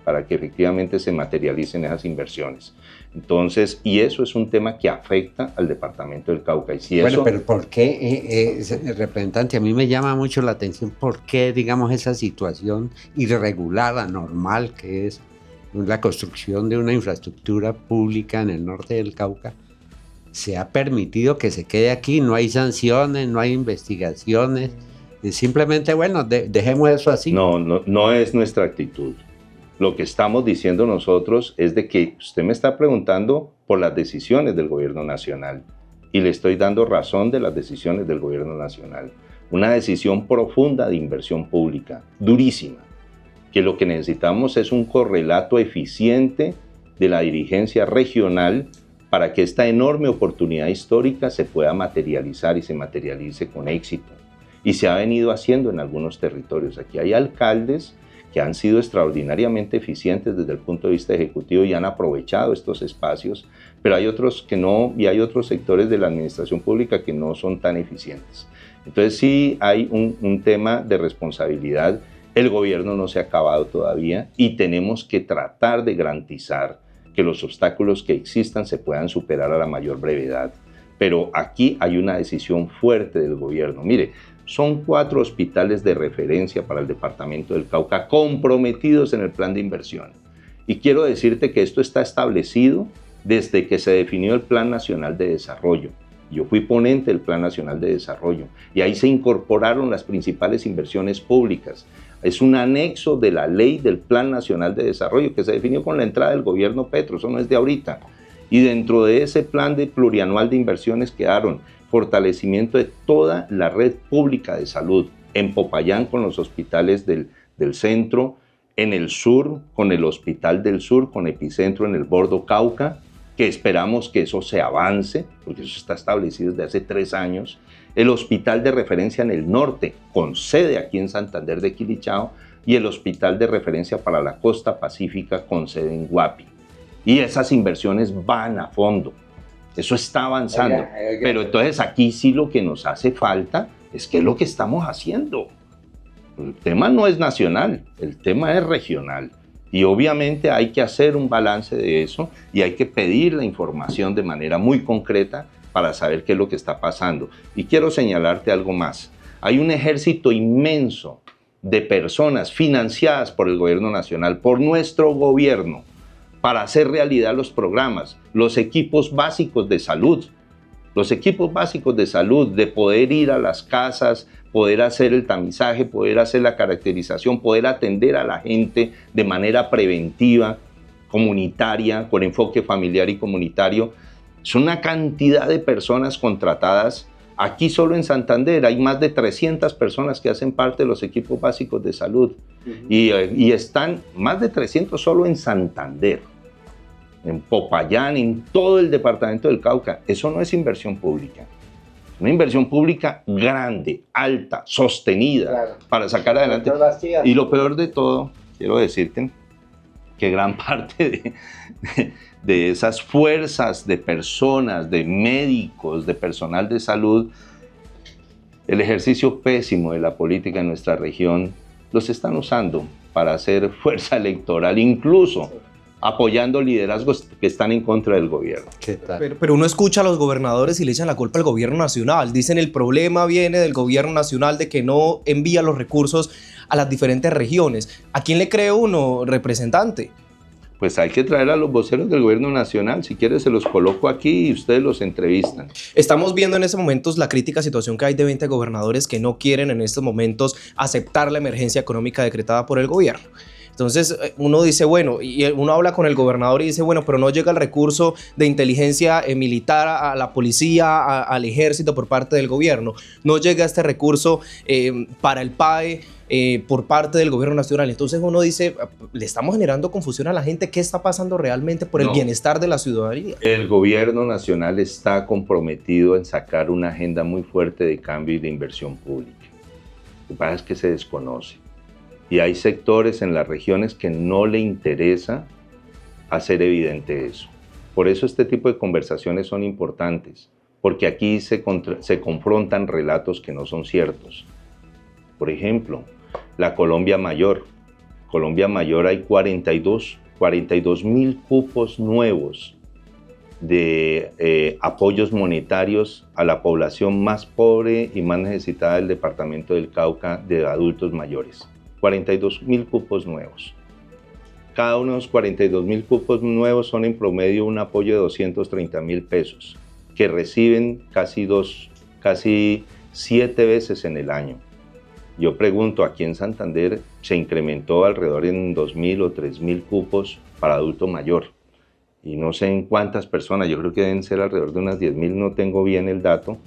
Speaker 3: para que efectivamente se materialicen esas inversiones. Entonces, y eso es un tema que afecta al departamento del Cauca. Y si
Speaker 2: bueno,
Speaker 3: eso,
Speaker 2: pero ¿por qué, representante? A mí me llama mucho la atención por qué, digamos, esa situación irregular, anormal, que es la construcción de una infraestructura pública en el norte del Cauca, se ha permitido que se quede aquí. No hay sanciones, no hay investigaciones, simplemente, bueno, dejemos eso así.
Speaker 3: No es nuestra actitud. Lo que estamos diciendo nosotros es de que usted me está preguntando por las decisiones del gobierno nacional y le estoy dando razón de las decisiones del gobierno nacional. Una decisión profunda de inversión pública, durísima, que lo que necesitamos es un correlato eficiente de la dirigencia regional para que esta enorme oportunidad histórica se pueda materializar y se materialice con éxito. Y se ha venido haciendo en algunos territorios. Aquí hay alcaldes que han sido extraordinariamente eficientes desde el punto de vista ejecutivo y han aprovechado estos espacios, pero hay otros que no, y hay otros sectores de la administración pública que no son tan eficientes. Entonces sí hay un tema de responsabilidad. El gobierno no se ha acabado todavía y tenemos que tratar de garantizar que los obstáculos que existan se puedan superar a la mayor brevedad. Pero aquí hay una decisión fuerte del gobierno. Mire, son 4 hospitales de referencia para el departamento del Cauca comprometidos en el plan de inversión. Y quiero decirte que esto está establecido desde que se definió el Plan Nacional de Desarrollo. Yo fui ponente del Plan Nacional de Desarrollo y ahí se incorporaron las principales inversiones públicas. Es un anexo de la ley del Plan Nacional de Desarrollo que se definió con la entrada del gobierno Petro, eso no es de ahorita. Y dentro de ese plan de plurianual de inversiones quedaron fortalecimiento de toda la red pública de salud, en Popayán con los hospitales del centro, en el sur con el Hospital del Sur, con epicentro en el Bordo Cauca, que esperamos que eso se avance, porque eso está establecido desde hace 3 años, el hospital de referencia en el norte, con sede aquí en Santander de Quilichao, y el hospital de referencia para la costa pacífica con sede en Guapi. Y esas inversiones van a fondo, eso está avanzando. Oiga. Pero entonces aquí sí lo que nos hace falta es qué es lo que estamos haciendo. El tema no es nacional, el tema es regional. Y obviamente hay que hacer un balance de eso y hay que pedir la información de manera muy concreta para saber qué es lo que está pasando. Y quiero señalarte algo más. Hay un ejército inmenso de personas financiadas por el gobierno nacional, por nuestro gobierno, para hacer realidad los programas, los equipos básicos de salud. Los equipos básicos de salud, de poder ir a las casas, poder hacer el tamizaje, poder hacer la caracterización, poder atender a la gente de manera preventiva, comunitaria, con enfoque familiar y comunitario. Es una cantidad de personas contratadas. Aquí solo en Santander hay más de 300 personas que hacen parte de los equipos básicos de salud. Y están más de 300 solo en Santander, en Popayán, en todo el departamento del Cauca. Eso no es inversión pública. Una inversión pública grande, alta, sostenida,
Speaker 2: Claro.
Speaker 3: para sacar adelante. Y lo peor de todo, quiero decirte, que gran parte de esas fuerzas de personas, de médicos, de personal de salud, el ejercicio pésimo de la política en nuestra región, los están usando para hacer fuerza electoral, incluso apoyando liderazgos que están en contra del gobierno.
Speaker 2: ¿Qué tal?
Speaker 1: Pero uno escucha a los gobernadores y le echan la culpa al gobierno nacional. Dicen el problema viene del gobierno nacional de que no envía los recursos a las diferentes regiones. ¿A quién le cree uno, representante?
Speaker 3: Pues hay que traer a los voceros del gobierno nacional. Si quieres se los coloco aquí y ustedes los entrevistan.
Speaker 1: Estamos viendo en estos momentos la crítica situación que hay de 20 gobernadores que no quieren en estos momentos aceptar la emergencia económica decretada por el gobierno. Entonces uno dice, bueno, y uno habla con el gobernador y dice, bueno, pero no llega el recurso de inteligencia militar a la policía, al ejército por parte del gobierno. No llega este recurso para el PAE por parte del gobierno nacional. Entonces uno dice, le estamos generando confusión a la gente. ¿Qué está pasando realmente por el bienestar de la ciudadanía?
Speaker 3: El gobierno nacional está comprometido en sacar una agenda muy fuerte de cambio y de inversión pública. Lo que pasa es que se desconoce. Y hay sectores en las regiones que no le interesa hacer evidente eso. Por eso este tipo de conversaciones son importantes, porque aquí se confrontan relatos que no son ciertos. Por ejemplo, la Colombia Mayor. Colombia Mayor hay 42.000 cupos nuevos de apoyos monetarios a la población más pobre y más necesitada del departamento del Cauca de adultos mayores. 42.000 cupos nuevos. Cada uno de los 42.000 cupos nuevos son en promedio un apoyo de 230.000 pesos, que reciben casi 7 veces en el año. Yo pregunto, aquí en Santander se incrementó alrededor en 2.000 o 3.000 cupos para adulto mayor. Y no sé en cuántas personas, yo creo que deben ser alrededor de unas 10.000, no tengo bien el dato,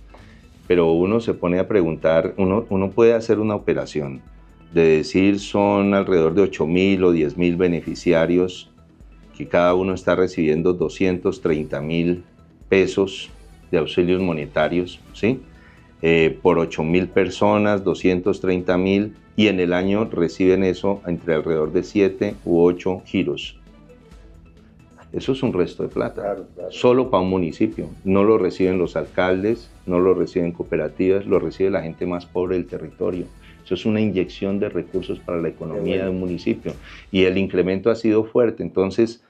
Speaker 3: pero uno se pone a preguntar, uno puede hacer una operación de decir son alrededor de 8.000 o 10.000 beneficiarios que cada uno está recibiendo 230.000 pesos de auxilios monetarios, ¿sí? Por 8.000 personas, 230.000, y en el año reciben eso entre alrededor de 7 u 8 giros. Eso es un resto de plata, claro. Solo para un municipio. No lo reciben los alcaldes, no lo reciben cooperativas, lo recibe la gente más pobre del territorio. Eso es una inyección de recursos para la economía de un municipio. Y el incremento ha sido fuerte. Entonces,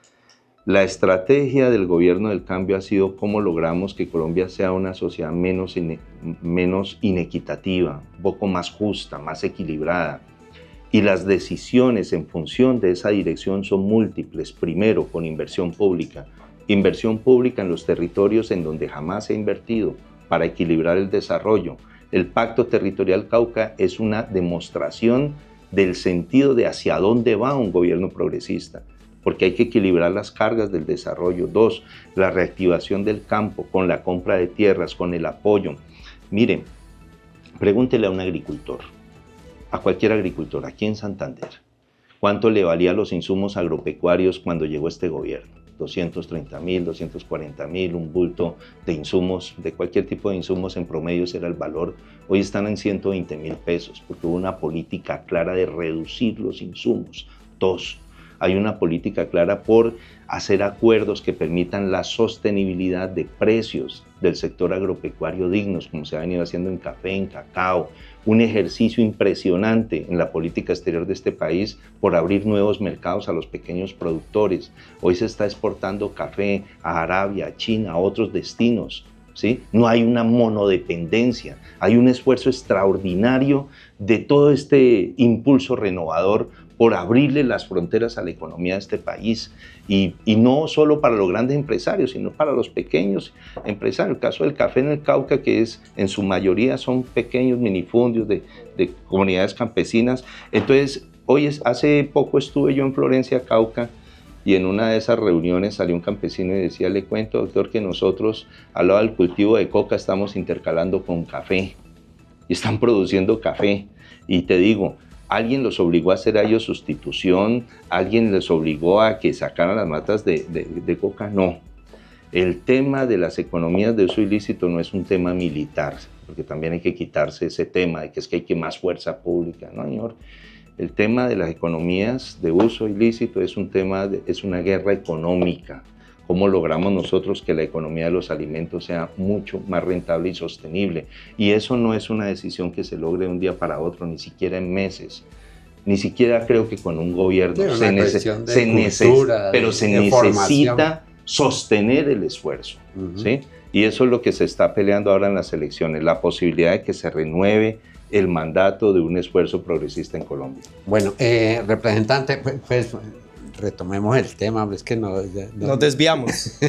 Speaker 3: la estrategia del gobierno del cambio ha sido cómo logramos que Colombia sea una sociedad menos inequitativa, un poco más justa, más equilibrada. Y las decisiones en función de esa dirección son múltiples. Primero, con inversión pública en los territorios en donde jamás se ha invertido para equilibrar el desarrollo. El Pacto Territorial Cauca es una demostración del sentido de hacia dónde va un gobierno progresista, porque hay que equilibrar las cargas del desarrollo. 2, la reactivación del campo con la compra de tierras, con el apoyo. Miren, pregúntele a un agricultor, a cualquier agricultor aquí en Santander, ¿cuánto le valía los insumos agropecuarios cuando llegó este gobierno? 230.000, 240.000, un bulto de insumos, de cualquier tipo de insumos en promedio ese era el valor. Hoy están en 120.000 pesos porque hubo una política clara de reducir los insumos. 2, hay una política clara por hacer acuerdos que permitan la sostenibilidad de precios del sector agropecuario dignos, como se ha venido haciendo en café, en cacao. Un ejercicio impresionante en la política exterior de este país por abrir nuevos mercados a los pequeños productores. Hoy se está exportando café a Arabia, a China, a otros destinos, ¿sí? No hay una monodependencia, hay un esfuerzo extraordinario de todo este impulso renovador por abrirle las fronteras a la economía de este país y no solo para los grandes empresarios, sino para los pequeños empresarios. El caso del café en el Cauca, que es en su mayoría son pequeños minifundios de comunidades campesinas. Entonces, hace poco estuve yo en Florencia, Cauca, y en una de esas reuniones salió un campesino y decía, le cuento, doctor, que nosotros al lado del cultivo de coca estamos intercalando con café y están produciendo café. Y te digo, ¿alguien los obligó a hacer a ellos sustitución? ¿Alguien les obligó a que sacaran las matas de coca? No. El tema de las economías de uso ilícito no es un tema militar, porque también hay que quitarse ese tema de que es que hay que más fuerza pública, no, señor. El tema de las economías de uso ilícito es es una guerra económica. ¿Cómo logramos nosotros que la economía de los alimentos sea mucho más rentable y sostenible? Y eso no es una decisión que se logre de un día para otro, ni siquiera en meses. Ni siquiera creo que con un gobierno se necesita sostener el esfuerzo. ¿Sí? Y eso es lo que se está peleando ahora en las elecciones, la posibilidad de que se renueve el mandato de un esfuerzo progresista en Colombia.
Speaker 2: Bueno, representante, pues retomemos el tema, es que nos
Speaker 1: desviamos.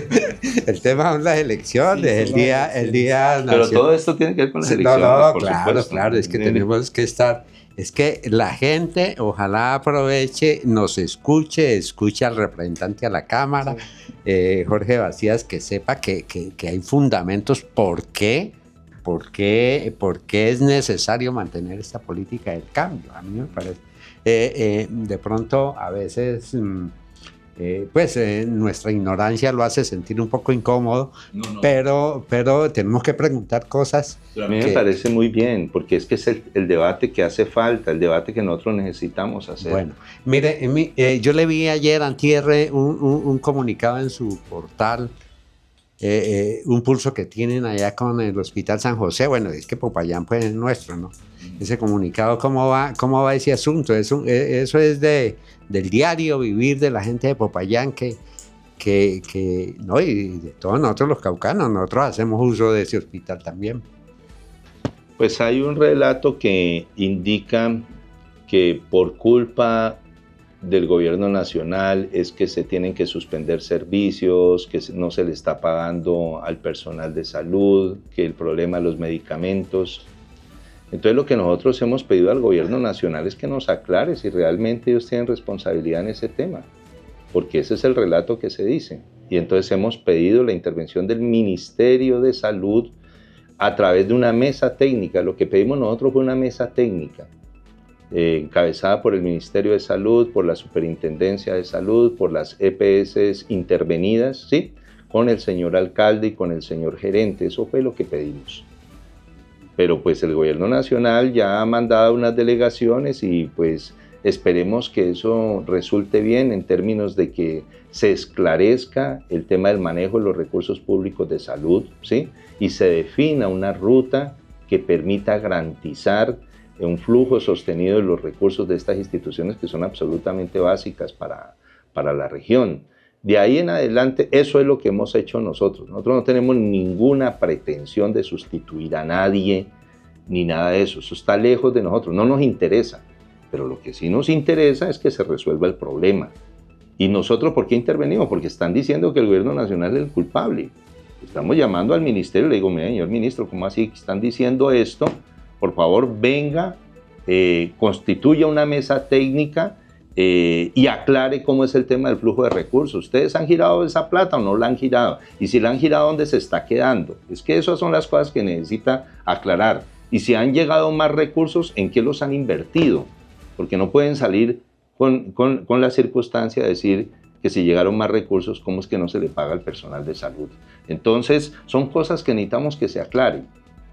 Speaker 2: El tema son las elecciones, sí, el día
Speaker 3: Pero todo esto tiene que ver con las elecciones.
Speaker 2: Claro, es que tenemos que estar. Es que la gente ojalá aproveche, nos escuche al representante a la Cámara, sí. Jorge Vacías, que sepa que hay fundamentos por qué es necesario mantener esta política del cambio. A mí me parece. De pronto, a veces, nuestra ignorancia lo hace sentir un poco incómodo, pero tenemos que preguntar cosas.
Speaker 3: A mí me parece muy bien, porque es que es el debate que hace falta, el debate que nosotros necesitamos hacer.
Speaker 2: Bueno, mire, yo le vi ayer, antier, un comunicado en su portal, un pulso que tienen allá con el Hospital San José. Bueno, es que Popayán pues es nuestro, ¿no? Ese comunicado, ¿cómo va ese asunto? Eso es del diario vivir de la gente de Popayán no, y de todos nosotros los caucanos, nosotros hacemos uso de ese hospital también.
Speaker 3: Pues hay un relato que indica que por culpa del gobierno nacional es que se tienen que suspender servicios, que no se le está pagando al personal de salud, que el problema de los medicamentos. Entonces lo que nosotros hemos pedido al gobierno nacional es que nos aclare si realmente ellos tienen responsabilidad en ese tema, porque ese es el relato que se dice. Y entonces hemos pedido la intervención del Ministerio de Salud a través de una mesa técnica. Lo que pedimos nosotros fue una mesa técnica, encabezada por el Ministerio de Salud, por la Superintendencia de Salud, por las EPS intervenidas, ¿sí? Con el señor alcalde y con el señor gerente. Eso fue lo que pedimos. Pero pues el gobierno nacional ya ha mandado unas delegaciones y pues esperemos que eso resulte bien en términos de que se esclarezca el tema del manejo de los recursos públicos de salud, ¿sí? Y se defina una ruta que permita garantizar un flujo sostenido de los recursos de estas instituciones que son absolutamente básicas para la región. De ahí en adelante, eso es lo que hemos hecho nosotros. Nosotros no tenemos ninguna pretensión de sustituir a nadie, ni nada de eso. Eso está lejos de nosotros, no nos interesa. Pero lo que sí nos interesa es que se resuelva el problema. ¿Y nosotros por qué intervenimos? Porque están diciendo que el gobierno nacional es el culpable. Estamos llamando al ministerio, le digo, mire, señor ministro, ¿cómo así están diciendo esto? Por favor, venga, constituya una mesa técnica y aclare cómo es el tema del flujo de recursos. ¿Ustedes han girado esa plata o no la han girado? Y si la han girado, ¿dónde se está quedando? Es que esas son las cosas que necesita aclarar. Y si han llegado más recursos, ¿en qué los han invertido? Porque no pueden salir con la circunstancia de decir que si llegaron más recursos, ¿cómo es que no se le paga al personal de salud? Entonces, son cosas que necesitamos que se aclaren.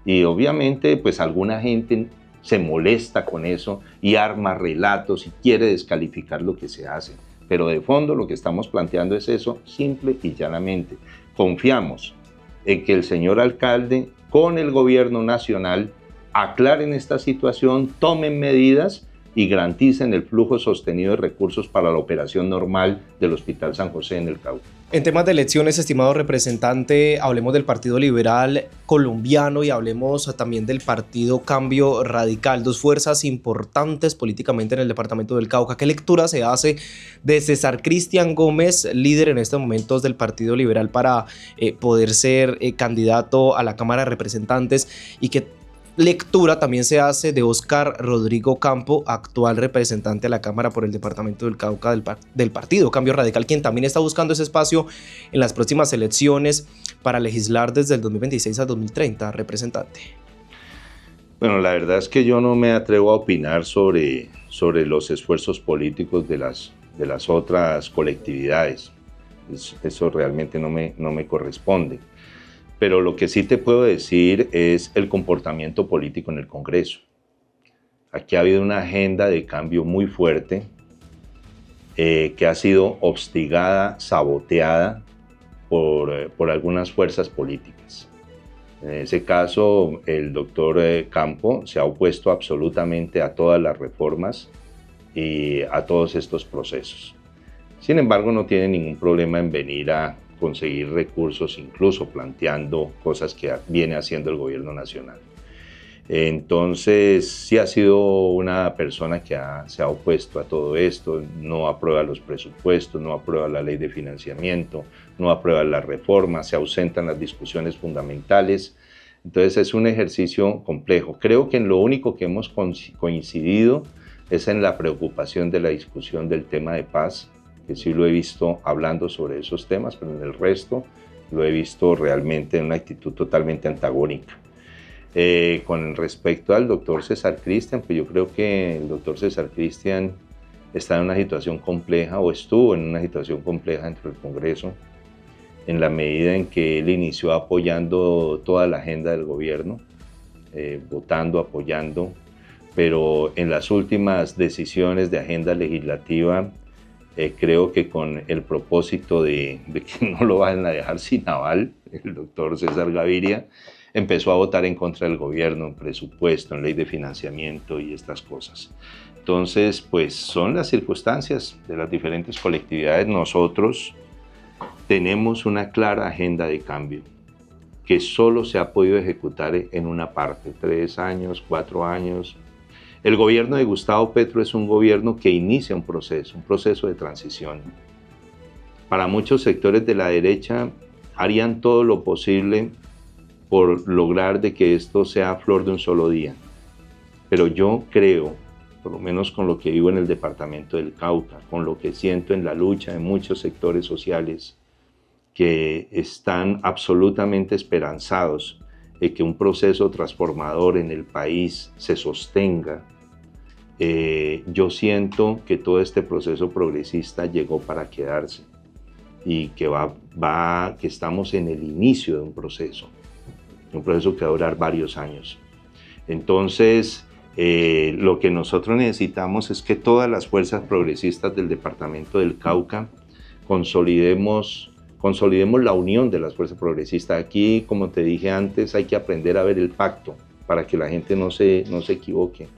Speaker 3: Y obviamente, pues alguna gente se molesta con eso y arma relatos y quiere descalificar lo que se hace. Pero de fondo lo que estamos planteando es eso, simple y llanamente. Confiamos en que el señor alcalde con el gobierno nacional aclaren esta situación, tomen medidas y garanticen el flujo sostenido de recursos para la operación normal del Hospital San José en el Cauca.
Speaker 1: En temas de elecciones, estimado representante, hablemos del Partido Liberal Colombiano y hablemos también del Partido Cambio Radical, dos fuerzas importantes políticamente en el departamento del Cauca. ¿Qué lectura se hace de César Cristian Gómez, líder en estos momentos del Partido Liberal, para poder ser candidato a la Cámara de Representantes? ¿Y qué lectura también se hace de Óscar Rodrigo Campo, actual representante a la Cámara por el departamento del Cauca del Partido Cambio Radical, quien también está buscando ese espacio en las próximas elecciones para legislar desde el 2026 al 2030, representante?
Speaker 3: Bueno, la verdad es que yo no me atrevo a opinar sobre los esfuerzos políticos de las otras colectividades. Eso realmente no me corresponde. Pero lo que sí te puedo decir es el comportamiento político en el Congreso. Aquí ha habido una agenda de cambio muy fuerte que ha sido hostigada, saboteada por algunas fuerzas políticas. En ese caso, el doctor Campo se ha opuesto absolutamente a todas las reformas y a todos estos procesos. Sin embargo, no tiene ningún problema en venir a conseguir recursos, incluso planteando cosas que viene haciendo el gobierno nacional. Entonces, sí ha sido una persona que se ha opuesto a todo esto, no aprueba los presupuestos, no aprueba la ley de financiamiento, no aprueba las reformas, se ausentan las discusiones fundamentales. Entonces, es un ejercicio complejo. Creo que en lo único que hemos coincidido es en la preocupación de la discusión del tema de paz, que sí lo he visto hablando sobre esos temas, pero en el resto lo he visto realmente en una actitud totalmente antagónica. Con respecto al doctor César Cristian, pues yo creo que el doctor César Cristian está en una situación compleja o estuvo en una situación compleja dentro del Congreso en la medida en que él inició apoyando toda la agenda del gobierno, votando, apoyando, pero en las últimas decisiones de agenda legislativa creo que con el propósito de que no lo van a dejar sin aval, el doctor César Gaviria empezó a votar en contra del gobierno, en presupuesto, en ley de financiamiento y estas cosas. Entonces, pues son las circunstancias de las diferentes colectividades. Nosotros tenemos una clara agenda de cambio que solo se ha podido ejecutar en una parte, 3 años, 4 años. El gobierno de Gustavo Petro es un gobierno que inicia un proceso de transición. Para muchos sectores de la derecha harían todo lo posible por lograr de que esto sea flor de un solo día. Pero yo creo, por lo menos con lo que vivo en el departamento del Cauca, con lo que siento en la lucha de muchos sectores sociales que están absolutamente esperanzados de que un proceso transformador en el país se sostenga, yo siento que todo este proceso progresista llegó para quedarse y que que estamos en el inicio de un proceso que va a durar varios años. Entonces, lo que nosotros necesitamos es que todas las fuerzas progresistas del departamento del Cauca consolidemos la unión de las fuerzas progresistas. Aquí, como te dije antes, hay que aprender a ver el pacto para que la gente no se equivoque.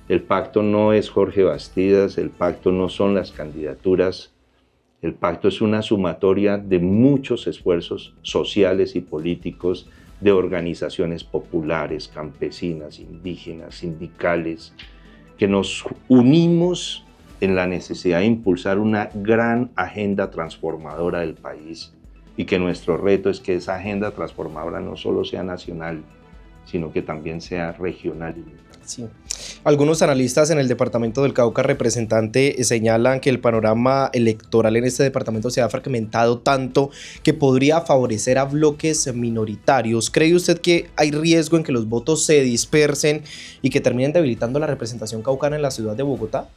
Speaker 3: El pacto no es Jorge Bastidas, el pacto no son las candidaturas, el pacto es una sumatoria de muchos esfuerzos sociales y políticos de organizaciones populares, campesinas, indígenas, sindicales, que nos unimos en la necesidad de impulsar una gran agenda transformadora del país y que nuestro reto es que esa agenda transformadora no solo sea nacional, sino que también sea regional y local.
Speaker 1: Sí. Algunos analistas en el departamento del Cauca, representante, señalan que el panorama electoral en este departamento se ha fragmentado tanto que podría favorecer a bloques minoritarios. ¿Cree usted que hay riesgo en que los votos se dispersen y que terminen debilitando la representación caucana en la ciudad de Bogotá?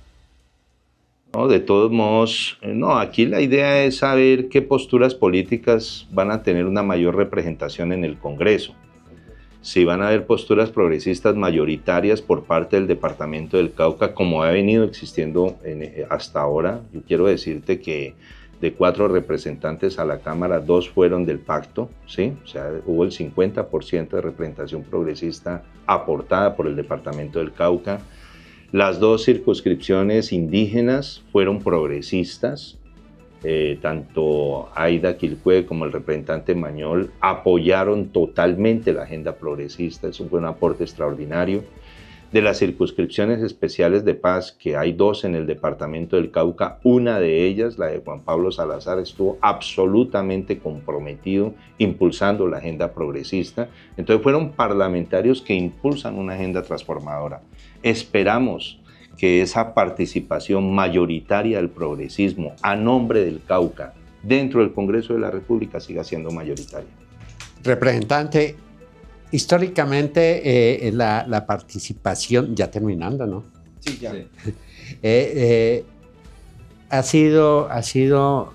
Speaker 3: No, de todos modos, no, aquí la idea es saber qué posturas políticas van a tener una mayor representación en el Congreso. Si van a haber posturas progresistas mayoritarias por parte del departamento del Cauca, como ha venido existiendo hasta ahora. Yo quiero decirte que de 4 representantes a la Cámara, 2 fueron del pacto, ¿sí? O sea, hubo el 50% de representación progresista aportada por el departamento del Cauca. Las 2 circunscripciones indígenas fueron progresistas. Tanto Aida Quilpué como el representante Mañol apoyaron totalmente la agenda progresista. Eso fue un aporte extraordinario. De las circunscripciones especiales de paz, que hay 2 en el departamento del Cauca, una de ellas, la de Juan Pablo Salazar, estuvo absolutamente comprometido impulsando la agenda progresista. Entonces fueron parlamentarios que impulsan una agenda transformadora. Esperamos que esa participación mayoritaria del progresismo a nombre del Cauca dentro del Congreso de la República siga siendo mayoritaria.
Speaker 2: Representante, históricamente la participación, ya terminando, ¿no?
Speaker 1: Sí, ya.
Speaker 2: Sí. Ha sido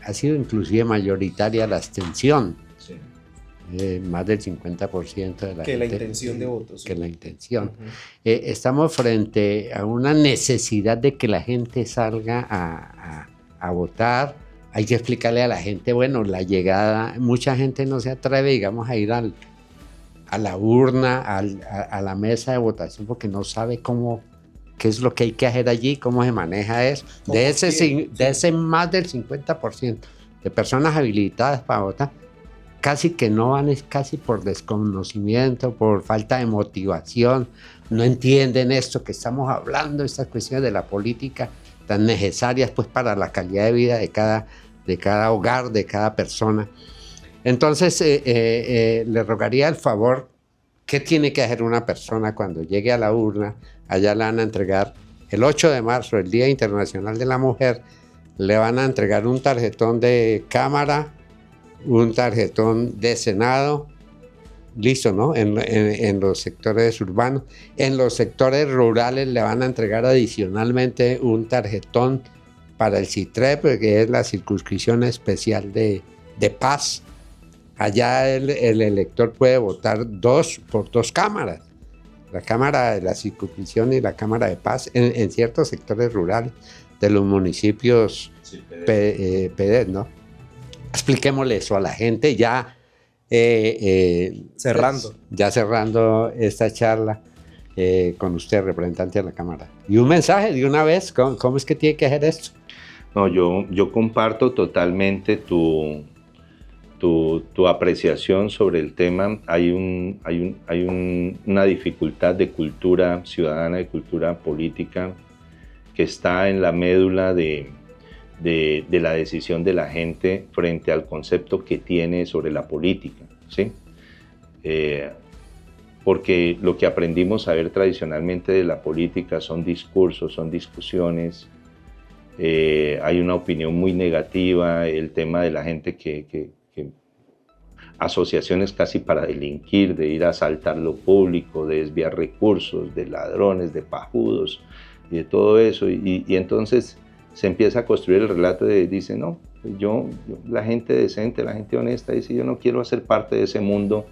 Speaker 2: ha sido inclusive mayoritaria la abstención.
Speaker 1: Sí.
Speaker 2: Más del 50% de la
Speaker 1: Que
Speaker 2: gente,
Speaker 1: la intención de votos.
Speaker 2: que la intención.
Speaker 1: Uh-huh.
Speaker 2: Estamos frente a una necesidad de que la gente salga a votar. Hay que explicarle a la gente, bueno, la llegada, mucha gente no se atreve, digamos, a ir a la urna, a la mesa de votación, porque no sabe qué es lo que hay que hacer allí, cómo se maneja eso. De ese más del 50% de personas habilitadas para votar, casi que no van, es casi por desconocimiento, por falta de motivación, no entienden esto que estamos hablando, estas cuestiones de la política tan necesarias pues para la calidad de vida de cada hogar, de cada persona. Entonces le rogaría el favor, ¿qué tiene que hacer una persona cuando llegue a la urna? Allá le van a entregar el 8 de marzo, el Día Internacional de la Mujer, le van a entregar un tarjetón de Cámara, un tarjetón de Senado, listo, ¿no? En los sectores urbanos. En los sectores rurales le van a entregar adicionalmente un tarjetón para el CITREP, que es la circunscripción especial de paz. Allá el elector puede votar por dos cámaras, la Cámara de la Circunscripción y la Cámara de Paz, en ciertos sectores rurales de los municipios PD, ¿no? Expliquémosle eso a la gente ya
Speaker 1: cerrando.
Speaker 2: Ya cerrando esta charla con usted, representante de la Cámara. Y un mensaje de una vez, ¿cómo es que tiene que hacer esto?
Speaker 3: No, yo comparto totalmente tu apreciación sobre el tema. Hay una dificultad de cultura ciudadana, de cultura política, que está en la médula de la decisión de la gente frente al concepto que tiene sobre la política, ¿sí? Porque lo que aprendimos a ver tradicionalmente de la política son discursos, son discusiones, hay una opinión muy negativa, el tema de la gente que asociaciones casi para delinquir, de ir a asaltar lo público, de desviar recursos, de ladrones, de pajudos y de todo eso, y entonces se empieza a construir el relato dice, no, yo, la gente decente, la gente honesta, dice, yo no quiero hacer parte de ese mundo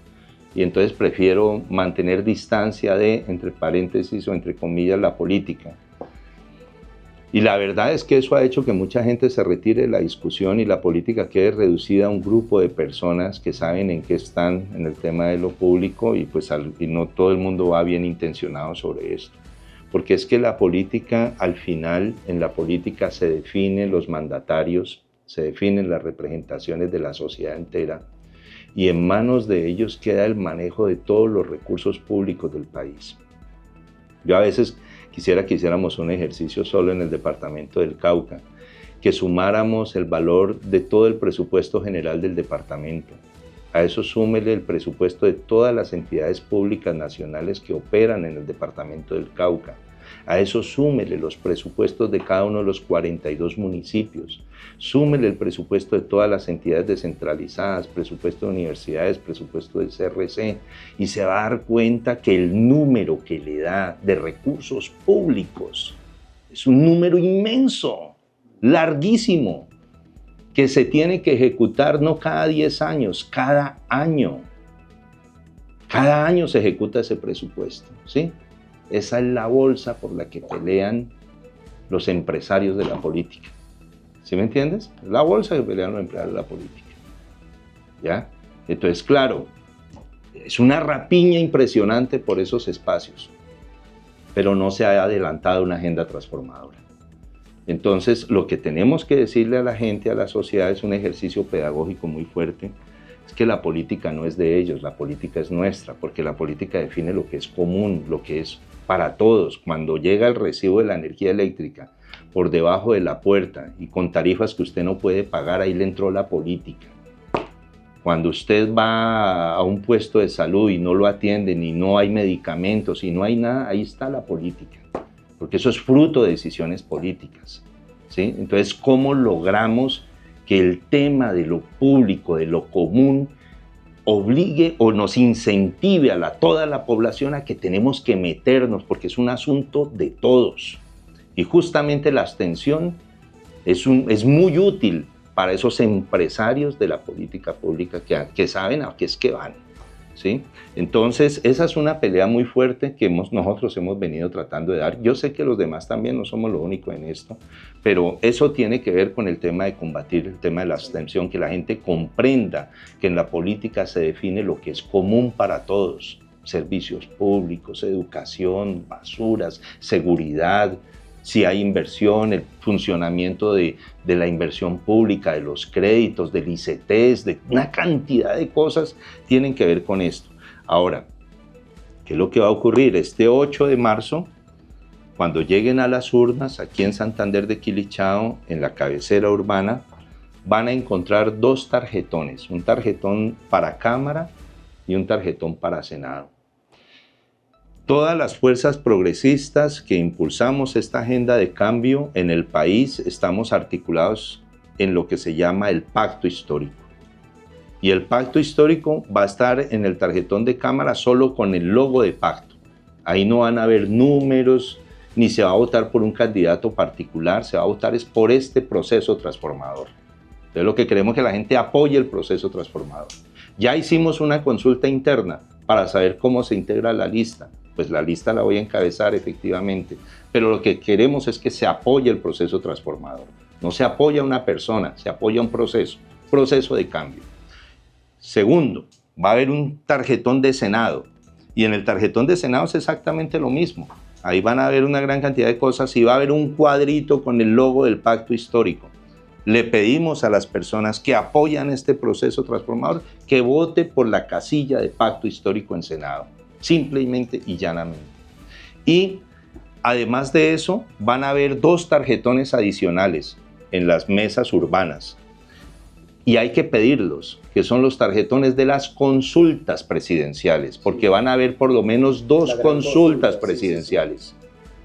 Speaker 3: y entonces prefiero mantener distancia entre paréntesis o entre comillas, la política. Y la verdad es que eso ha hecho que mucha gente se retire de la discusión y la política quede reducida a un grupo de personas que saben en qué están en el tema de lo público y no todo el mundo va bien intencionado sobre esto. Porque es que la política, al final, en la política se definen los mandatarios, se definen las representaciones de la sociedad entera y en manos de ellos queda el manejo de todos los recursos públicos del país. Yo a veces quisiera que hiciéramos un ejercicio solo en el departamento del Cauca, que sumáramos el valor de todo el presupuesto general del departamento. A eso súmele el presupuesto de todas las entidades públicas nacionales que operan en el departamento del Cauca. A eso súmele los presupuestos de cada uno de los 42 municipios. Súmele el presupuesto de todas las entidades descentralizadas, presupuesto de universidades, presupuesto del CRC, y se va a dar cuenta que el número que le da de recursos públicos es un número inmenso, larguísimo, que se tiene que ejecutar no cada 10 años, cada año. Cada año se ejecuta ese presupuesto, ¿sí? Esa es la bolsa por la que pelean los empresarios de la política. ¿Sí me entiendes? Es la bolsa que pelean los empresarios de la política. ¿Ya? Entonces, claro, es una rapiña impresionante por esos espacios, pero no se ha adelantado una agenda transformadora. Entonces, lo que tenemos que decirle a la gente, a la sociedad, es un ejercicio pedagógico muy fuerte, es que la política no es de ellos, la política es nuestra, porque la política define lo que es común, lo que es para todos. Cuando llega el recibo de la energía eléctrica por debajo de la puerta y con tarifas que usted no puede pagar, ahí le entró la política. Cuando usted va a un puesto de salud y no lo atienden y no hay medicamentos y no hay nada, ahí está la política. Porque eso es fruto de decisiones políticas, ¿sí? Entonces, ¿cómo logramos que el tema de lo público, de lo común, obligue o nos incentive a toda la población a que tenemos que meternos, porque es un asunto de todos? Y justamente la abstención es muy útil para esos empresarios de la política pública que saben a qué es que van, ¿sí? Entonces, esa es una pelea muy fuerte que nosotros hemos venido tratando de dar. Yo sé que los demás también no somos lo único en esto, pero eso tiene que ver con el tema de combatir el tema de la abstención, que la gente comprenda que en la política se define lo que es común para todos: servicios públicos, educación, basuras, seguridad, si hay inversión, el funcionamiento de la inversión pública, de los créditos, del ICETEX, de una cantidad de cosas tienen que ver con esto. Ahora, ¿qué es lo que va a ocurrir? Este 8 de marzo, cuando lleguen a las urnas, aquí en Santander de Quilichao, en la cabecera urbana, van a encontrar 2 tarjetones, un tarjetón para Cámara y un tarjetón para Senado. Todas las fuerzas progresistas que impulsamos esta agenda de cambio en el país estamos articulados en lo que se llama el pacto histórico. Y el pacto histórico va a estar en el tarjetón de Cámara solo con el logo de pacto. Ahí no van a haber números, ni se va a votar por un candidato particular, se va a votar es por este proceso transformador. Entonces lo que queremos es que la gente apoye el proceso transformador. Ya hicimos una consulta interna para saber cómo se integra la lista. Pues la lista la voy a encabezar efectivamente, pero lo que queremos es que se apoye el proceso transformador. No se apoya a una persona, se apoya a un proceso de cambio. Segundo, va a haber un tarjetón de Senado, y en el tarjetón de Senado es exactamente lo mismo. Ahí van a haber una gran cantidad de cosas y va a haber un cuadrito con el logo del pacto histórico. Le pedimos a las personas que apoyan este proceso transformador que vote por la casilla de pacto histórico en Senado. Simplemente y llanamente. Y además de eso, van a haber 2 tarjetones adicionales en las mesas urbanas. Y hay que pedirlos, que son los tarjetones de las consultas presidenciales, porque van a haber por lo menos 2 consultas presidenciales.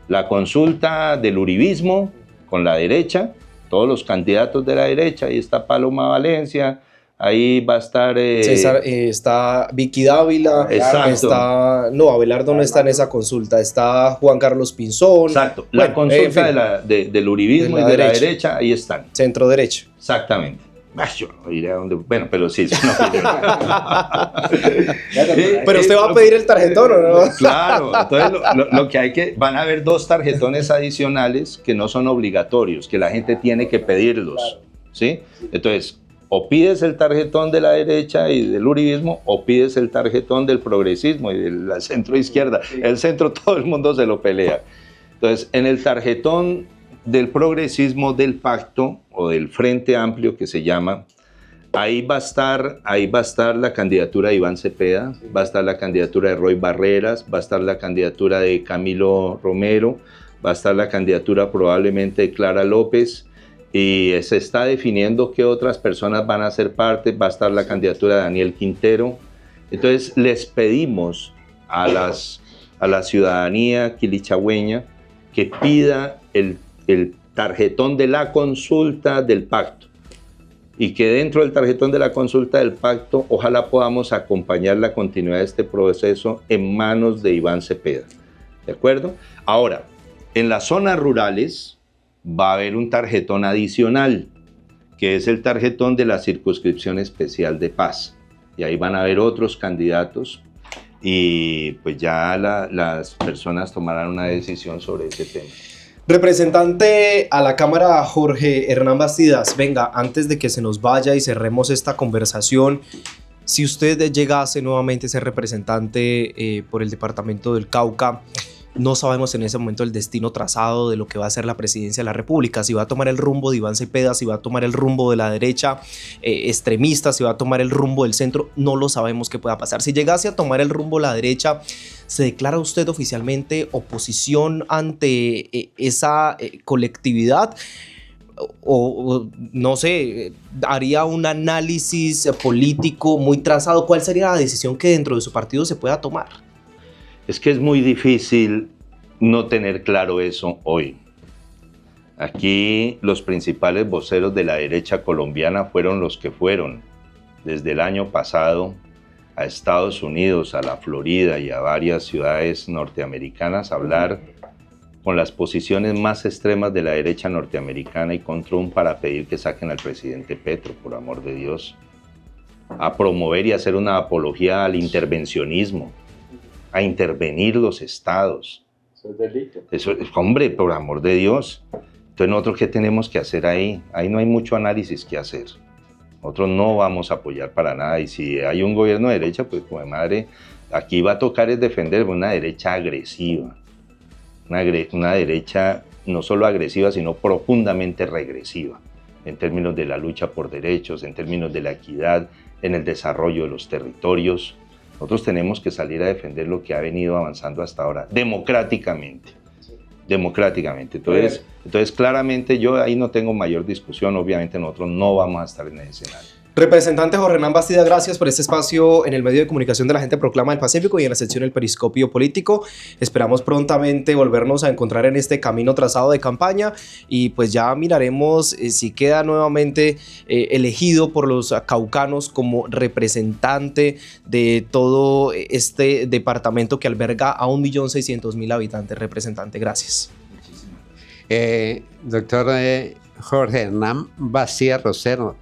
Speaker 3: La consulta del uribismo con la derecha, todos los candidatos de la derecha, ahí está Paloma Valencia, ahí va a estar...
Speaker 1: César, está Vicky Dávila, está... No, Abelardo no está en esa consulta, está Juan Carlos Pinzón.
Speaker 3: Exacto, la consulta del uribismo y de la derecha, ahí están.
Speaker 1: Centro derecha.
Speaker 3: Exactamente. Yo no iré a donde... Bueno, pero sí. No,
Speaker 1: pero usted va a pedir el tarjetón, ¿o no?
Speaker 3: Claro, entonces lo que hay que... Van a haber 2 tarjetones adicionales que no son obligatorios, que la gente tiene que pedirlos, ¿sí? Entonces, o pides el tarjetón de la derecha y del uribismo, o pides el tarjetón del progresismo y del centro izquierda. El centro todo el mundo se lo pelea. Entonces, en el tarjetón del progresismo del pacto o del Frente Amplio que se llama, ahí va a estar la candidatura de Iván Cepeda, va a estar la candidatura de Roy Barreras, va a estar la candidatura de Camilo Romero, va a estar la candidatura probablemente de Clara López, y se está definiendo qué otras personas van a ser parte, va a estar la candidatura de Daniel Quintero. Entonces les pedimos a la ciudadanía quilichagüeña que pida el tarjetón de la consulta del pacto, y que dentro del tarjetón de la consulta del pacto ojalá podamos acompañar la continuidad de este proceso en manos de Iván Cepeda, ¿de acuerdo? Ahora, en las zonas rurales va a haber un tarjetón adicional, que es el tarjetón de la circunscripción especial de paz, y ahí van a haber otros candidatos, y pues ya las personas tomarán una decisión sobre ese tema.
Speaker 1: Representante a la Cámara, Jorge Hernán Bastidas, venga, antes de que se nos vaya y cerremos esta conversación, si usted llegase nuevamente a ser representante por el departamento del Cauca, no sabemos en ese momento el destino trazado de lo que va a ser la presidencia de la República, si va a tomar el rumbo de Iván Cepeda, si va a tomar el rumbo de la derecha extremista, si va a tomar el rumbo del centro, no lo sabemos qué pueda pasar. Si llegase a tomar el rumbo de la derecha, ¿se declara usted oficialmente oposición ante esa colectividad? O no sé, haría un análisis político muy trazado. ¿Cuál sería la decisión que dentro de su partido se pueda tomar?
Speaker 3: Es que es muy difícil no tener claro eso hoy. Aquí los principales voceros de la derecha colombiana fueron los que fueron desde el año pasado a Estados Unidos, a la Florida y a varias ciudades norteamericanas a hablar con las posiciones más extremas de la derecha norteamericana y con Trump para pedir que saquen al presidente Petro, por amor de Dios, a promover y hacer una apología al intervencionismo, a intervenir los estados.
Speaker 2: Eso es delito.
Speaker 3: Eso, hombre, por amor de Dios. Entonces, ¿nosotros qué tenemos que hacer ahí? Ahí no hay mucho análisis que hacer. Nosotros no vamos a apoyar para nada. Y si hay un gobierno de derecha, pues, como de madre, aquí va a tocar es defender una derecha agresiva. Una derecha no solo agresiva, sino profundamente regresiva, en términos de la lucha por derechos, en términos de la equidad, en el desarrollo de los territorios. Nosotros tenemos que salir a defender lo que ha venido avanzando hasta ahora, democráticamente. Democráticamente. Entonces, claramente yo ahí no tengo mayor discusión. Obviamente nosotros no vamos a estar en el escenario.
Speaker 1: Representante Jorge Hernán Bastida, gracias por este espacio en el medio de comunicación de la gente Proclama del Pacífico y en la sección El Periscopio Político. Esperamos prontamente volvernos a encontrar en este camino trazado de campaña y pues ya miraremos si queda nuevamente elegido por los caucanos como representante de todo este departamento que alberga a 1.600.000 habitantes. Representante, gracias.
Speaker 2: Doctor Jorge Hernán Bastida Rosero,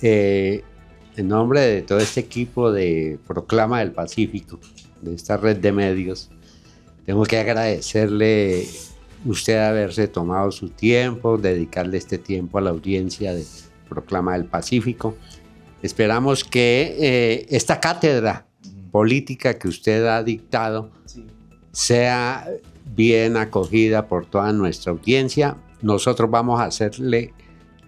Speaker 2: en nombre de todo este equipo de Proclama del Pacífico, de esta red de medios, tengo que agradecerle usted haberse tomado su tiempo, dedicarle este tiempo a la audiencia de Proclama del Pacífico. Esperamos que esta cátedra política que usted ha dictado sea bien acogida por toda nuestra audiencia. Nosotros vamos a hacerle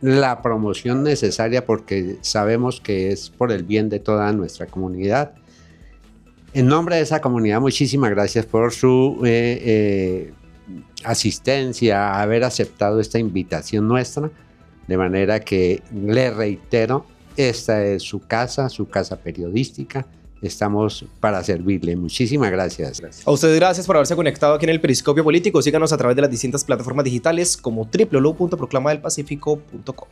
Speaker 2: la promoción necesaria porque sabemos que es por el bien de toda nuestra comunidad. En nombre de esa comunidad, muchísimas gracias por su asistencia, haber aceptado esta invitación nuestra, de manera que le reitero, esta es su casa periodística. Estamos para servirle. Muchísimas gracias.
Speaker 1: A ustedes gracias por haberse conectado aquí en el Periscopio Político. Síganos a través de las distintas plataformas digitales como www.proclamadelpacifico.com.